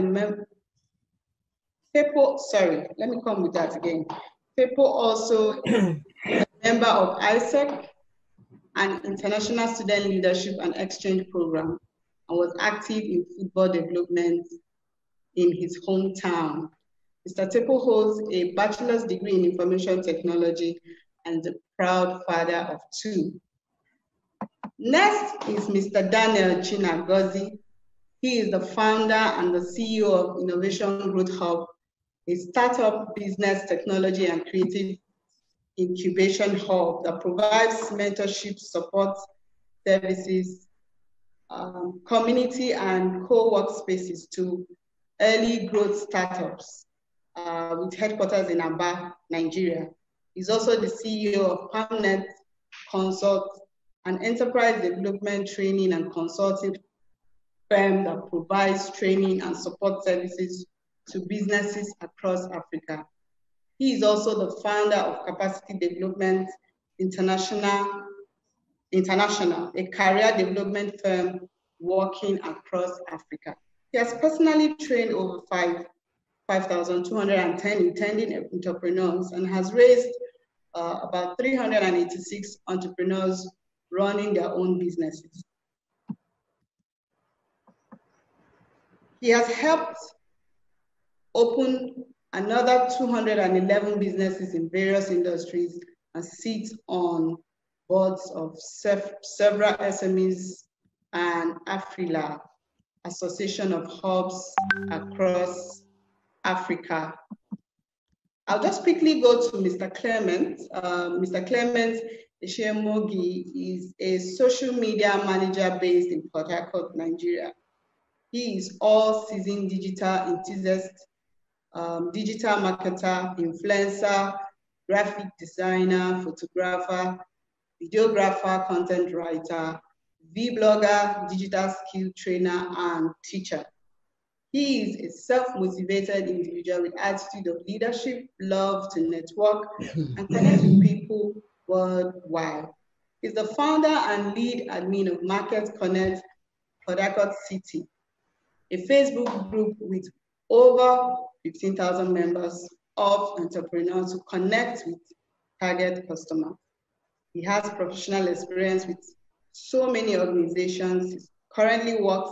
Tepo also is a member of ISEC, an international student leadership and exchange program, and was active in football development in his hometown. Mr. Tepo holds a bachelor's degree in information technology and the proud father of 2. Next is Mr. Daniel Chinagozi. He is the founder and the CEO of Innovation Growth Hub, a startup business technology and creative incubation hub that provides mentorship, support services, community and co-work spaces to early growth startups with headquarters in Aba, Nigeria. He's also the CEO of PalmNet Consult, an enterprise development training and consulting firm that provides training and support services to businesses across Africa. He is also the founder of Capacity Development International, a career development firm working across Africa. He has personally trained over 5,210 intending entrepreneurs and has raised about 386 entrepreneurs running their own businesses. He has helped open another 211 businesses in various industries and sits on boards of several SMEs and AfriLab, Association of Hubs across Africa. I'll just quickly go to Mr. Clement. Mr. Clement Ishemogi is a social media manager based in Port Harcourt, Nigeria. He is all-season digital enthusiast, digital marketer, influencer, graphic designer, photographer, videographer, content writer, vlogger, digital skill trainer, and teacher. He is a self-motivated individual with attitude of leadership, love to network, and connect with people worldwide. He's the founder and lead admin of Market Connect Port Harcourt City, a Facebook group with over 15,000 members of entrepreneurs who connect with target customers. He has professional experience with so many organizations. He currently works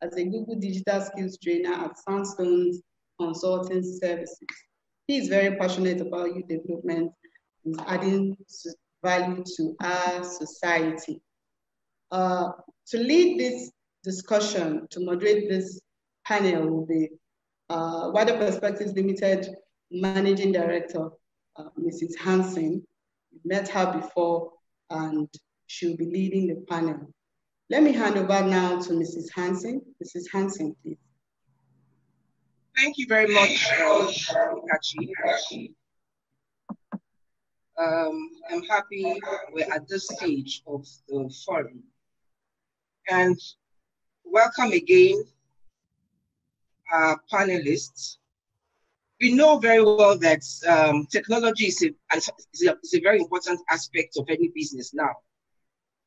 as a Google Digital Skills Trainer at Sandstones Consulting Services. He is very passionate about youth development and adding value to our society. To lead this discussion, to moderate this panel will be Wider Perspectives Limited Managing Director, Mrs. Hansen. We met her before and she'll be leading the panel. Let me hand over now to Mrs. Hansen. Mrs. Hansen, please. Thank you very much, Kachi. I'm happy we're at this stage of the forum. And welcome again, our panelists. We know very well that technology is a very important aspect of any business now.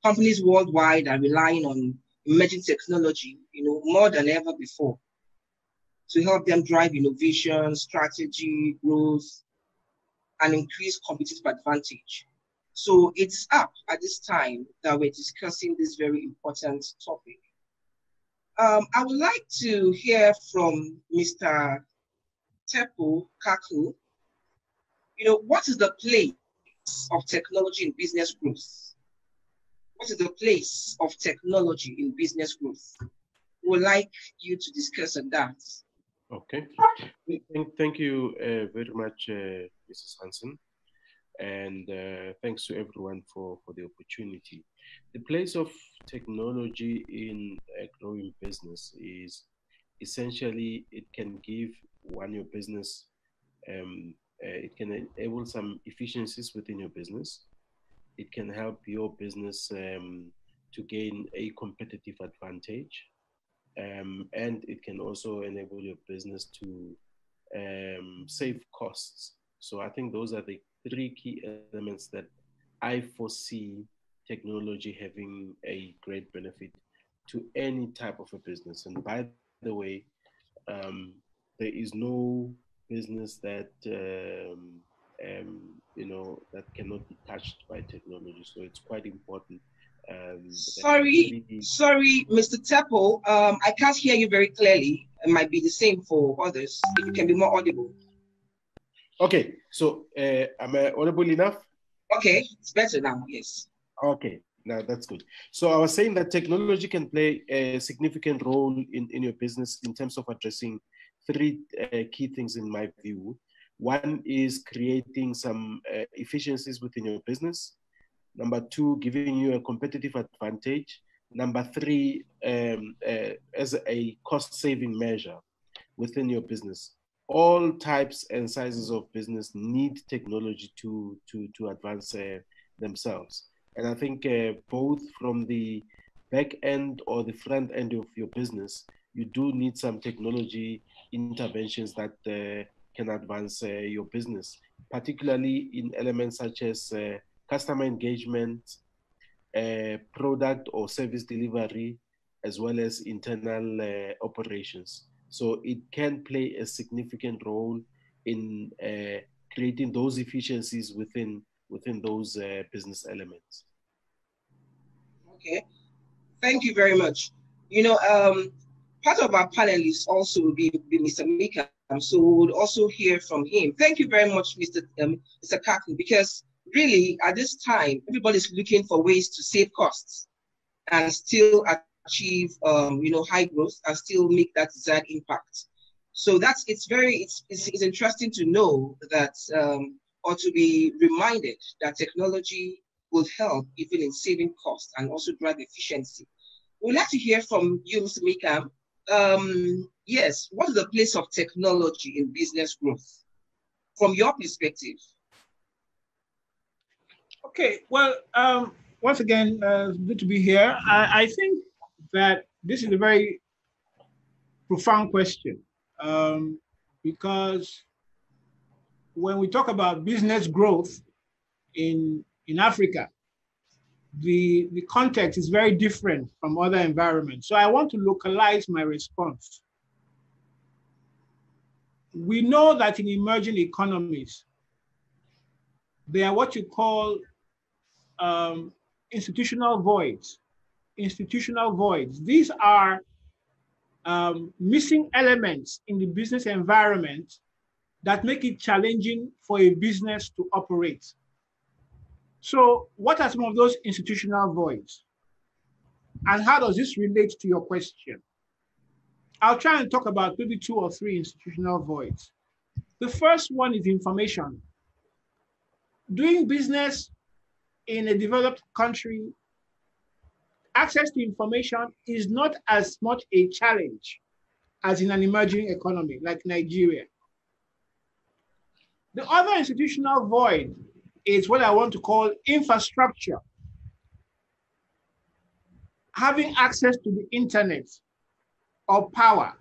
Companies worldwide are relying on emerging technology, more than ever before, to help them drive innovation, strategy, growth, and increase competitive advantage. So it's up at this time that we're discussing this very important topic. I would like to hear from Mr. Tepo Kaku. What is the place of technology in business growth? What is the place of technology in business growth? We would like you to discuss on that. Okay. Thank you very much, Mrs. Hansen. And thanks to everyone for the opportunity. The place of technology in a growing business is essentially it can give your business, it can enable some efficiencies within your business. It can help your business to gain a competitive advantage. And it can also enable your business to save costs. So I think those are the three key elements that I foresee technology having a great benefit to any type of a business. And by the way, there is no business that that cannot be touched by technology. So it's quite important. Sorry, Mr. Tepo, I can't hear you very clearly. It might be the same for others. If you can be more audible. Okay, so am I audible enough? Okay, it's better now, yes. Okay, now that's good. So I was saying that technology can play a significant role in your business in terms of addressing three key things in my view. One is creating some efficiencies within your business. Number two, giving you a competitive advantage. Number three, as a cost-saving measure within your business. All types and sizes of business need technology to advance themselves. And I think both from the back end or the front end of your business, you do need some technology interventions that can advance your business, particularly in elements such as customer engagement, product or service delivery, as well as internal operations. So it can play a significant role in creating those efficiencies within those business elements. Okay, thank you very much. Part of our panelists also will be Mr. Mika, so we would also hear from him. Thank you very much, Mr. Kaku, because really at this time, everybody's looking for ways to save costs and still achieve, high growth and still make that desired impact. So it's interesting to know that, or to be reminded that technology will help even in saving costs and also drive efficiency. We'd like to hear from you, Mr. Mika. Yes, what is the place of technology in business growth from your perspective? Okay, well, once again, good to be here. I think that this is a very profound question because when we talk about business growth in Africa, the context is very different from other environments. So I want to localize my response. We know that in emerging economies, there are what you call institutional voids. Institutional voids. These are missing elements in the business environment that make it challenging for a business to operate. So what are some of those institutional voids? And how does this relate to your question? I'll try and talk about maybe 2 or 3 institutional voids. The first one is information. Doing business in a developed country, access to information is not as much a challenge as in an emerging economy like Nigeria. The other institutional void is what I want to call infrastructure. Having access to the internet or power.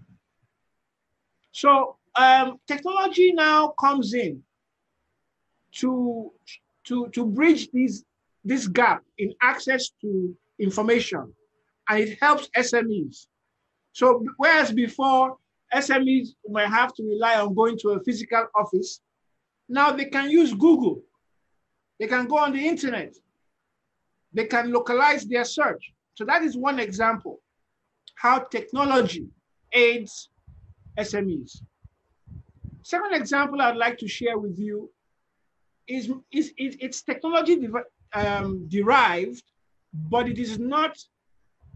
So technology now comes in to bridge this gap in access to information, and it helps SMEs. So whereas before SMEs might have to rely on going to a physical office, now they can use Google. They can go on the internet. They can localize their search. So that is one example, how technology aids SMEs. Second example I'd like to share with you is it's technology derived, but it is not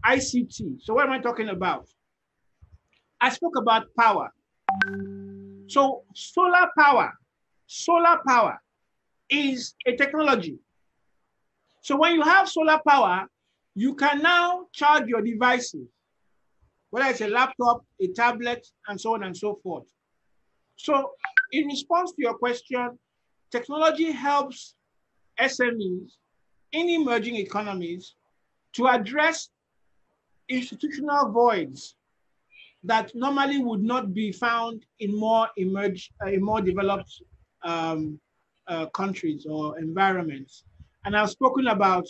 ICT. So what am I talking about? I spoke about power. So solar power is a technology. So when you have solar power, you can now charge your devices, whether it's a laptop, a tablet, and so on and so forth. So in response to your question, technology helps SMEs in emerging economies to address institutional voids that normally would not be found in more developed countries or environments. And I've spoken about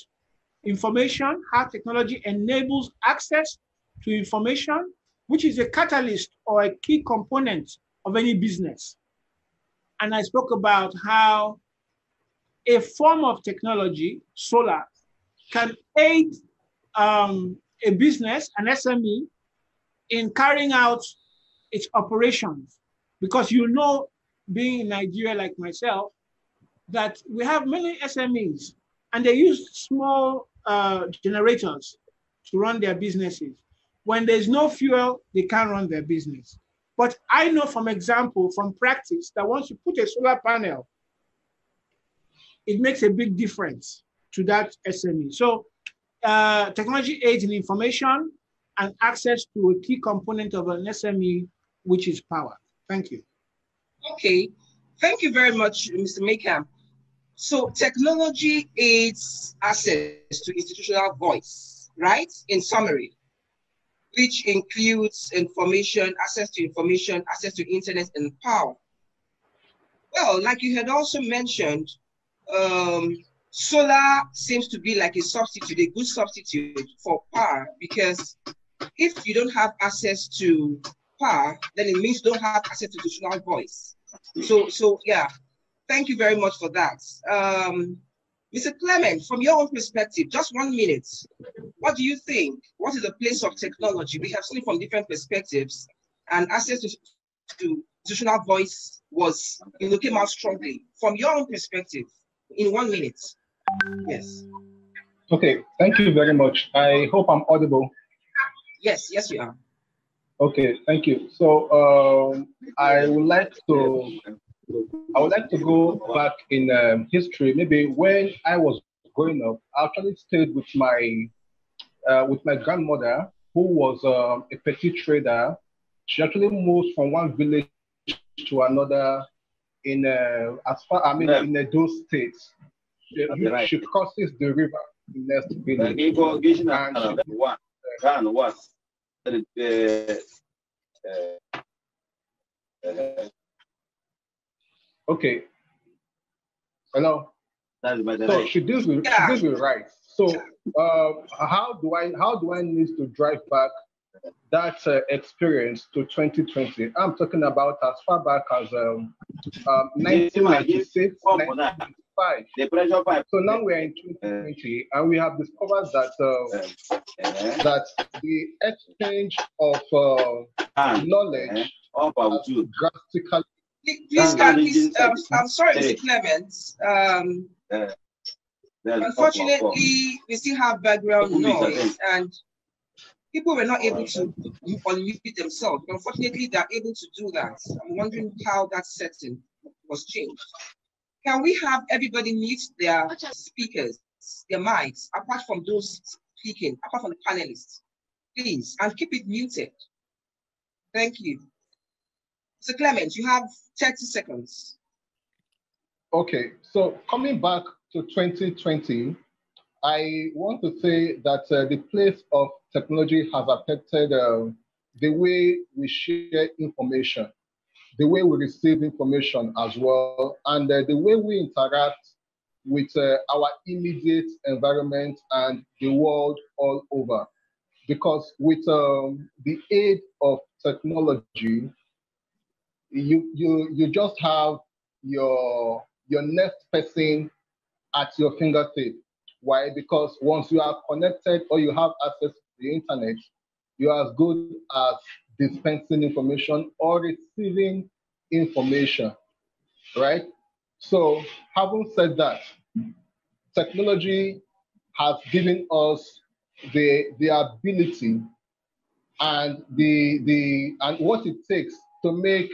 information, how technology enables access to information, which is a catalyst or a key component of any business. And I spoke about how a form of technology, solar, can aid a business, an SME, in carrying out its operations. Because you know, being in Nigeria like myself, that we have many SMEs and they use small generators to run their businesses. When there's no fuel, they can't run their business. But I know from example, from practice, that once you put a solar panel, it makes a big difference to that SME. So technology aids in information and access to a key component of an SME, which is power. Thank you. Okay, thank you very much, Mr. Mika. So technology aids access to institutional voice, right? In summary, which includes information, access to internet and power. Well, like you had also mentioned, solar seems to be like a substitute, a good substitute for power, because if you don't have access to power, then it means you don't have access to institutional voice. So yeah, thank you very much for that. Mr. Clement, from your own perspective, just 1 minute, what do you think? What is the place of technology? We have seen it from different perspectives, and access to institutional voice was, came out strongly. From your own perspective, in 1 minute. Yes. Okay, thank you very much. I hope I'm audible. Yes, yes, you are. Okay, thank you. So I would like to go back in history. Maybe when I was growing up, I actually stayed with my grandmother, who was a petty trader. She actually moved from one village to another in in those states. She crosses the river in next village. Okay. Hello. So she deals with rights. So how do I need to drive back that experience to 2020? I'm talking about as far back as 1996, 1995. So now we're in 2020, and we have discovered that that the exchange of knowledge drastically. Please, I'm sorry, Mr. Clement. Unfortunately, we still have background noise, and people were not able to unmute themselves. Unfortunately, they're able to do that. I'm wondering how that setting was changed. Can we have everybody mute their speakers, their mics, apart from those speaking, apart from the panelists, please, and keep it muted. Thank you. Mr. Clement, you have 30 seconds. Okay, so coming back to 2020, I want to say that the place of technology has affected the way we share information, the way we receive information as well, and the way we interact with our immediate environment and the world all over. Because with the aid of technology, you just have your next person at your fingertip. Why? Because once you are connected or you have access to the internet, you are as good as dispensing information or receiving information, right? So having said that, technology has given us the ability and and what it takes to make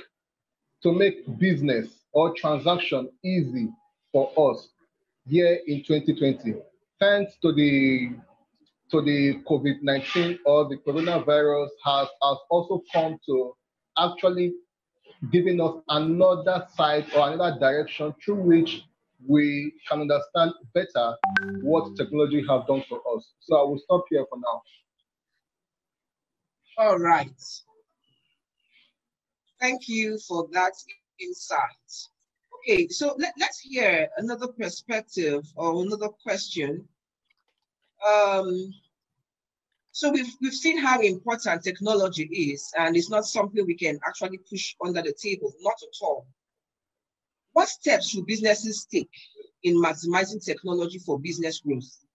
business or transaction easy for us here in 2020, thanks to the COVID-19 or the coronavirus has also come to actually giving us another side or another direction through which we can understand better what technology has done for us. So I will stop here for now. All right. Thank you for that insight. Okay, so let's hear another perspective or another question. So we've seen how important technology is, and it's not something we can actually push under the table, not at all. What steps should businesses take in maximizing technology for business growth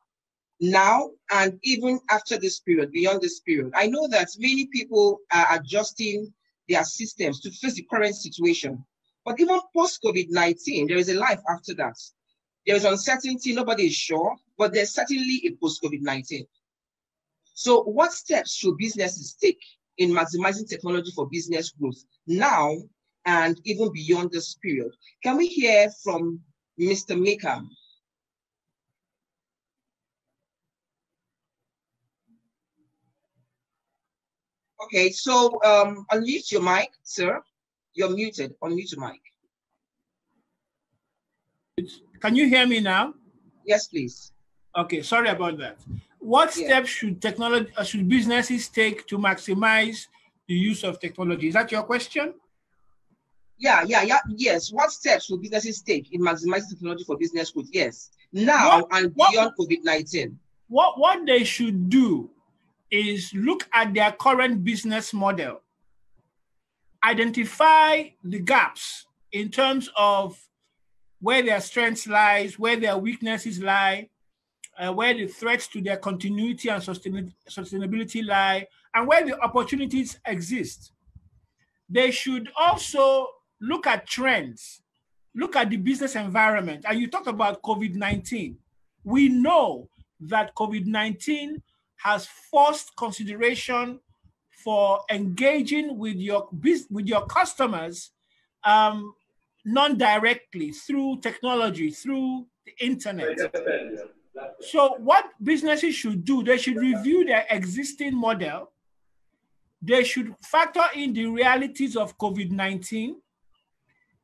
now and even after this period, beyond this period? I know that many people are adjusting their systems to face the current situation, but even post-COVID-19, there is a life after that. There is uncertainty, nobody is sure, but there's certainly a post-COVID-19. So what steps should businesses take in maximizing technology for business growth now and even beyond this period? Can we hear from Mr. Maker? Okay, so unmute your mic, sir. You're muted. Unmute your mic. Can you hear me now? Yes, please. Okay, sorry about that. What steps should businesses take to maximize the use of technology? Is that your question? Yes. What steps should businesses take in maximizing technology for business growth? Yes, now and beyond COVID-19. What they should do is look at their current business model, identify the gaps in terms of where their strengths lies, where their weaknesses lie, where the threats to their continuity and sustainability lie, and where the opportunities exist. They should also look at trends, look at the business environment. And you talked about COVID-19. We know that COVID-19 has forced consideration for engaging with your customers non-directly through technology, through the internet. So what businesses should do, they should review their existing model. They should factor in the realities of COVID-19.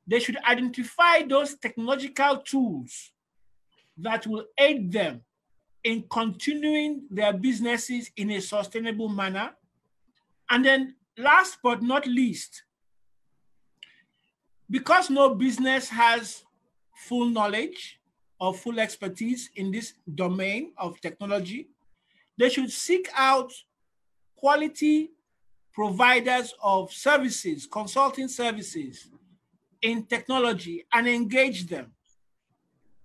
They should identify those technological tools that will aid them in continuing their businesses in a sustainable manner. And then last but not least, because no business has full knowledge or full expertise in this domain of technology, they should seek out quality providers of services, consulting services in technology, and engage them.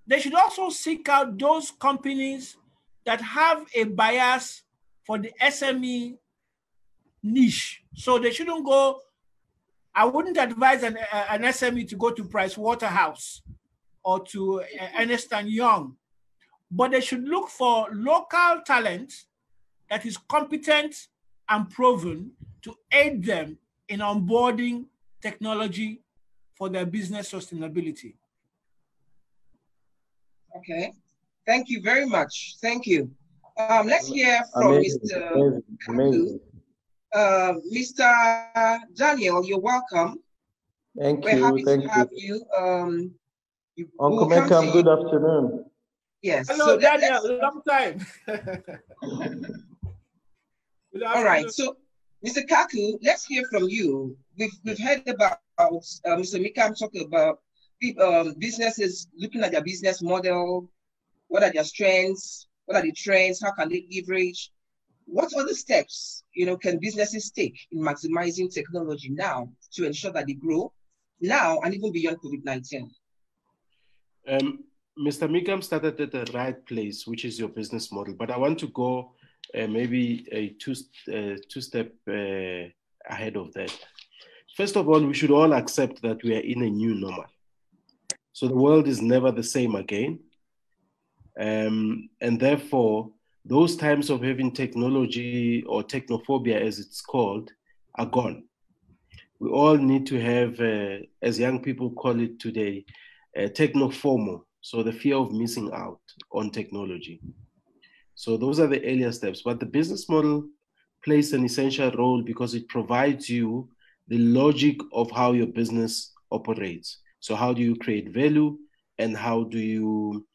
They should also seek out those companies that have a bias for the SME niche. So they shouldn't go, I wouldn't advise an SME to go to Price Waterhouse or to Ernst & Young, but they should look for local talent that is competent and proven to aid them in onboarding technology for their business sustainability. Okay, thank you very much. Thank you. Let's hear from Mr. Kaku. Mr. Daniel, you're welcome. Thank We're you. happy Thank to have you. you. Uncle Mekam, good afternoon. Yes. Hello, so Daniel, long time. All right, so Mr. Kaku, let's hear from you. We've heard about Mr. Mekam talking about businesses looking at their business model. What are their strengths? What are the trends? How can they leverage? What other steps, can businesses take in maximizing technology now to ensure that they grow now and even beyond COVID-19? Mr. Mekam started at the right place, which is your business model. But I want to go maybe a two step ahead of that. First of all, we should all accept that we are in a new normal. So the world is never the same again. And therefore, those times of having technology or technophobia, as it's called, are gone. We all need to have, as young people call it today, technofomo, so the fear of missing out on technology. So those are the earlier steps. But the business model plays an essential role because it provides you the logic of how your business operates. So how do you create value and how do you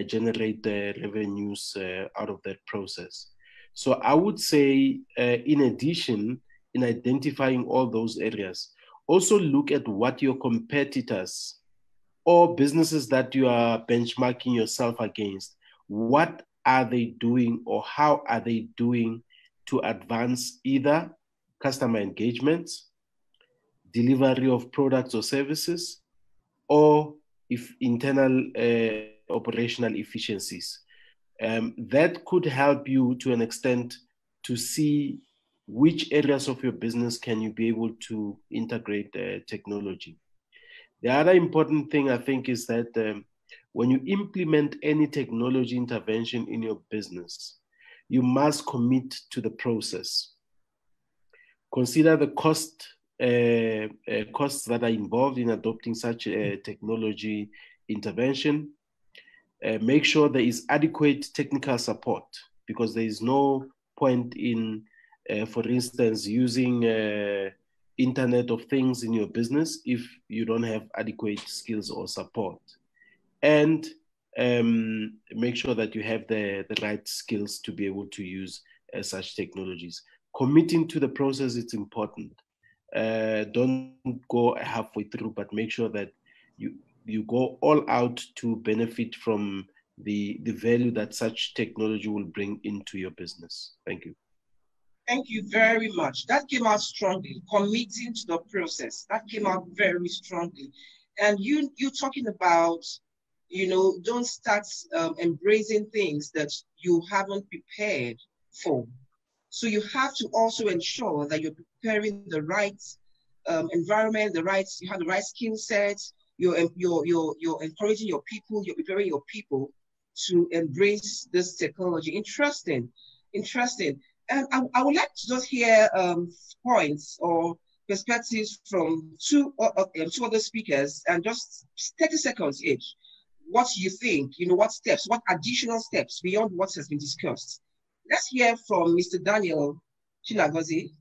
generate the revenues out of that process? So I would say, in addition, in identifying all those areas, also look at what your competitors or businesses that you are benchmarking yourself against, what are they doing or how are they doing to advance either customer engagement, delivery of products or services, or if internal operational efficiencies. That could help you to an extent to see which areas of your business can you be able to integrate technology. The other important thing I think is that when you implement any technology intervention in your business, you must commit to the process. Consider the costs that are involved in adopting such a technology intervention. Make sure there is adequate technical support, because there is no point in, for instance, using Internet of Things in your business if you don't have adequate skills or support. And make sure that you have the right skills to be able to use such technologies. Committing to the process is important. Don't go halfway through, but make sure that you go all out to benefit from the value that such technology will bring into your business. Thank you. Thank you very much. That came out strongly, committing to the process. That came out very strongly. And you talking about don't start embracing things that you haven't prepared for. So you have to also ensure that you're preparing the right environment, you have the right skill sets, you're encouraging your people, you're preparing your people to embrace this technology. Interesting. And I would like to just hear points or perspectives from two other speakers, and just 30 seconds each. What you think, what additional steps beyond what has been discussed? Let's hear from Mr. Daniel Chinagozie.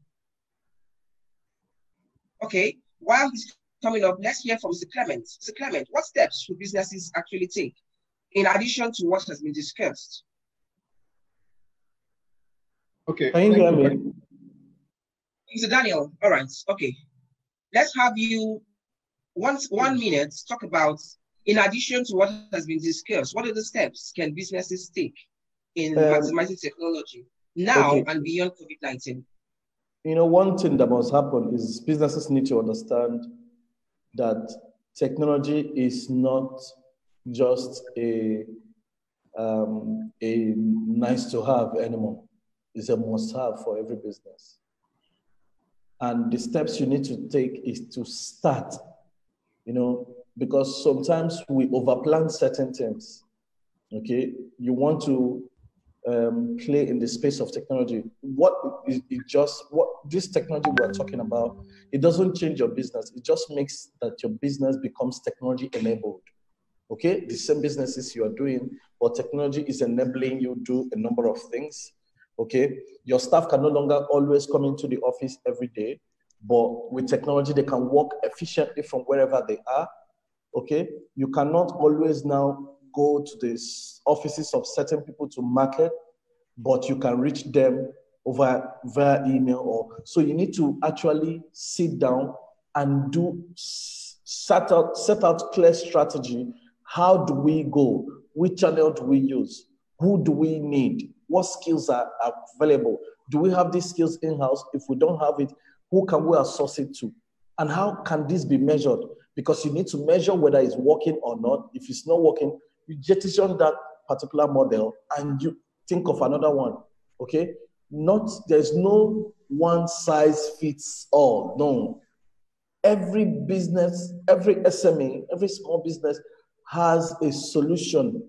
Okay, while he's coming up, let's hear from Mr. Clement. Mr. Clement, what steps should businesses actually take in addition to what has been discussed? Okay. Can you hear me? Mr. Daniel, all right, okay. Let's have you 1 minute talk about, in addition to what has been discussed, what are the steps can businesses take in maximizing technology now and beyond COVID-19? One thing that must happen is businesses need to understand that technology is not just a nice to have anymore. It's a must have for every business. And the steps you need to take is to start, because sometimes we overplan certain things. Okay, you want to play in the space of technology. This technology we're talking about, it doesn't change your business. It just makes that your business becomes technology enabled. Okay, the same businesses you are doing, but technology is enabling you to do a number of things. Okay, your staff can no longer always come into the office every day, but with technology, they can work efficiently from wherever they are. Okay, you cannot always now go to the offices of certain people to market, but you can reach them via email. So you need to actually sit down and set out clear strategy. How do we go? Which channel do we use? Who do we need? What skills are available? Do we have these skills in-house? If we don't have it, who can we outsource it to? And how can this be measured? Because you need to measure whether it's working or not. If it's not working, you jettison that particular model and you think of another one, okay? There's no one size fits all, no. Every business, every SME, every small business has a solution,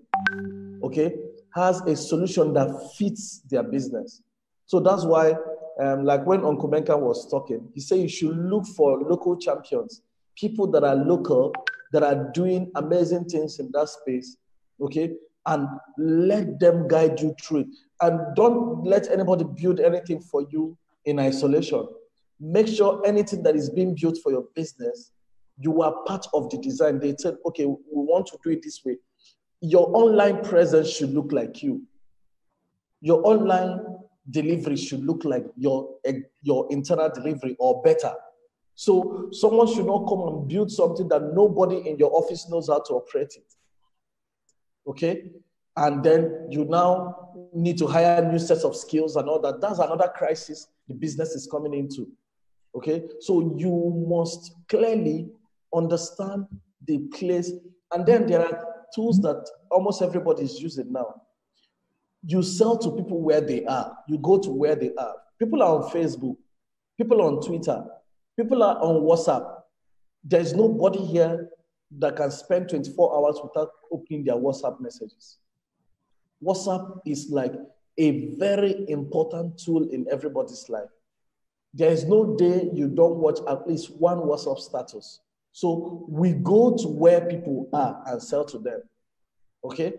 okay? Has a solution that fits their business. So that's why, like when Uncle Menka was talking, he said you should look for local champions, people that are local, that are doing amazing things in that space, okay? And let them guide you through it. And don't let anybody build anything for you in isolation. Make sure anything that is being built for your business, you are part of the design. They said, okay, we want to do it this way. Your online presence should look like you. Your online delivery should look like your internal delivery or better. So someone should not come and build something that nobody in your office knows how to operate it. Okay? And then you now need to hire new sets of skills and all that. That's another crisis the business is coming into. Okay? So you must clearly understand the place. And then there are tools that almost everybody is using now. You sell to people where they are. You go to where they are. People are on Facebook. People are on Twitter. People are on WhatsApp. There's nobody here that can spend 24 hours without opening their WhatsApp messages. WhatsApp is like a very important tool in everybody's life. There is no day you don't watch at least one WhatsApp status. So we go to where people are and sell to them. Okay?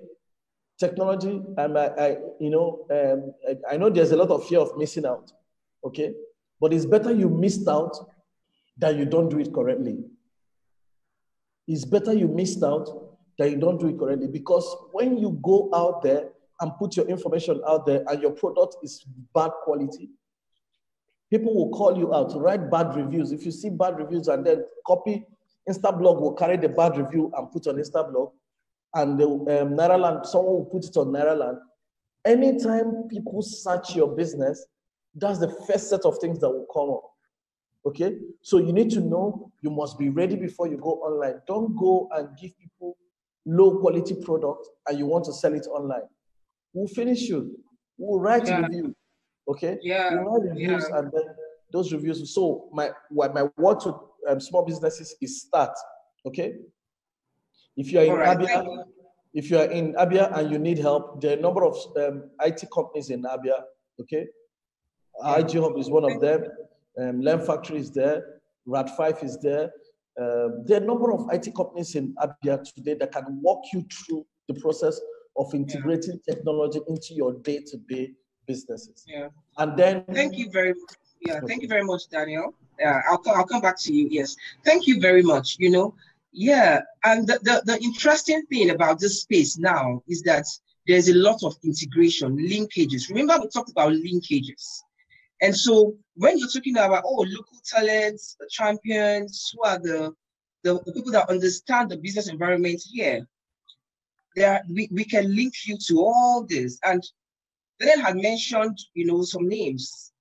Technology, I know there's a lot of fear of missing out. Okay? But it's better you missed out than you don't do it correctly. It's better you missed out than you don't do it correctly, because when you go out there and put your information out there and your product is bad quality, people will call you out to write bad reviews. If you see bad reviews and then copy, Instablog will carry the bad review and put on Instablog, and Nairaland, someone will put it on Nairaland. Anytime people search your business, that's the first set of things that will come up. Okay, so you need to know, you must be ready before you go online. Don't go and give people low quality product and you want to sell it online. We'll finish you. We'll write review. Okay? Yeah. We'll write reviews and then those reviews. So my word to small businesses is start. Okay? If you are in Abia, if you are in Abia and you need help, there are a number of IT companies in Abia. Okay? IG Hub is one of them. Learn Factory is there. Rad5 is there. There are a number of IT companies in Abia today that can walk you through the process of integrating technology into your day-to-day businesses. Yeah. And then thank you very much. Yeah, thank you very much, Daniel. I'll come back to you. Yes, thank you very much. You know, yeah, and the interesting thing about this space now is that there's a lot of integration, linkages. Remember, we talked about linkages. And so when you're talking about, local talents, the champions, who are the people that understand the business environment here, we can link you to all this. And Daniel had mentioned, you know, some names.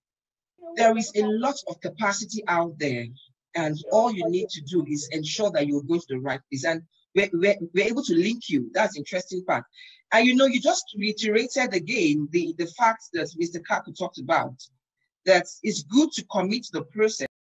There is a lot of capacity out there, and all you need to do is ensure that you're going to the right place. And we're able to link you. That's the interesting part. And you know, you just reiterated again the fact that Mr. Kaku talked about, that it's good to commit to the process.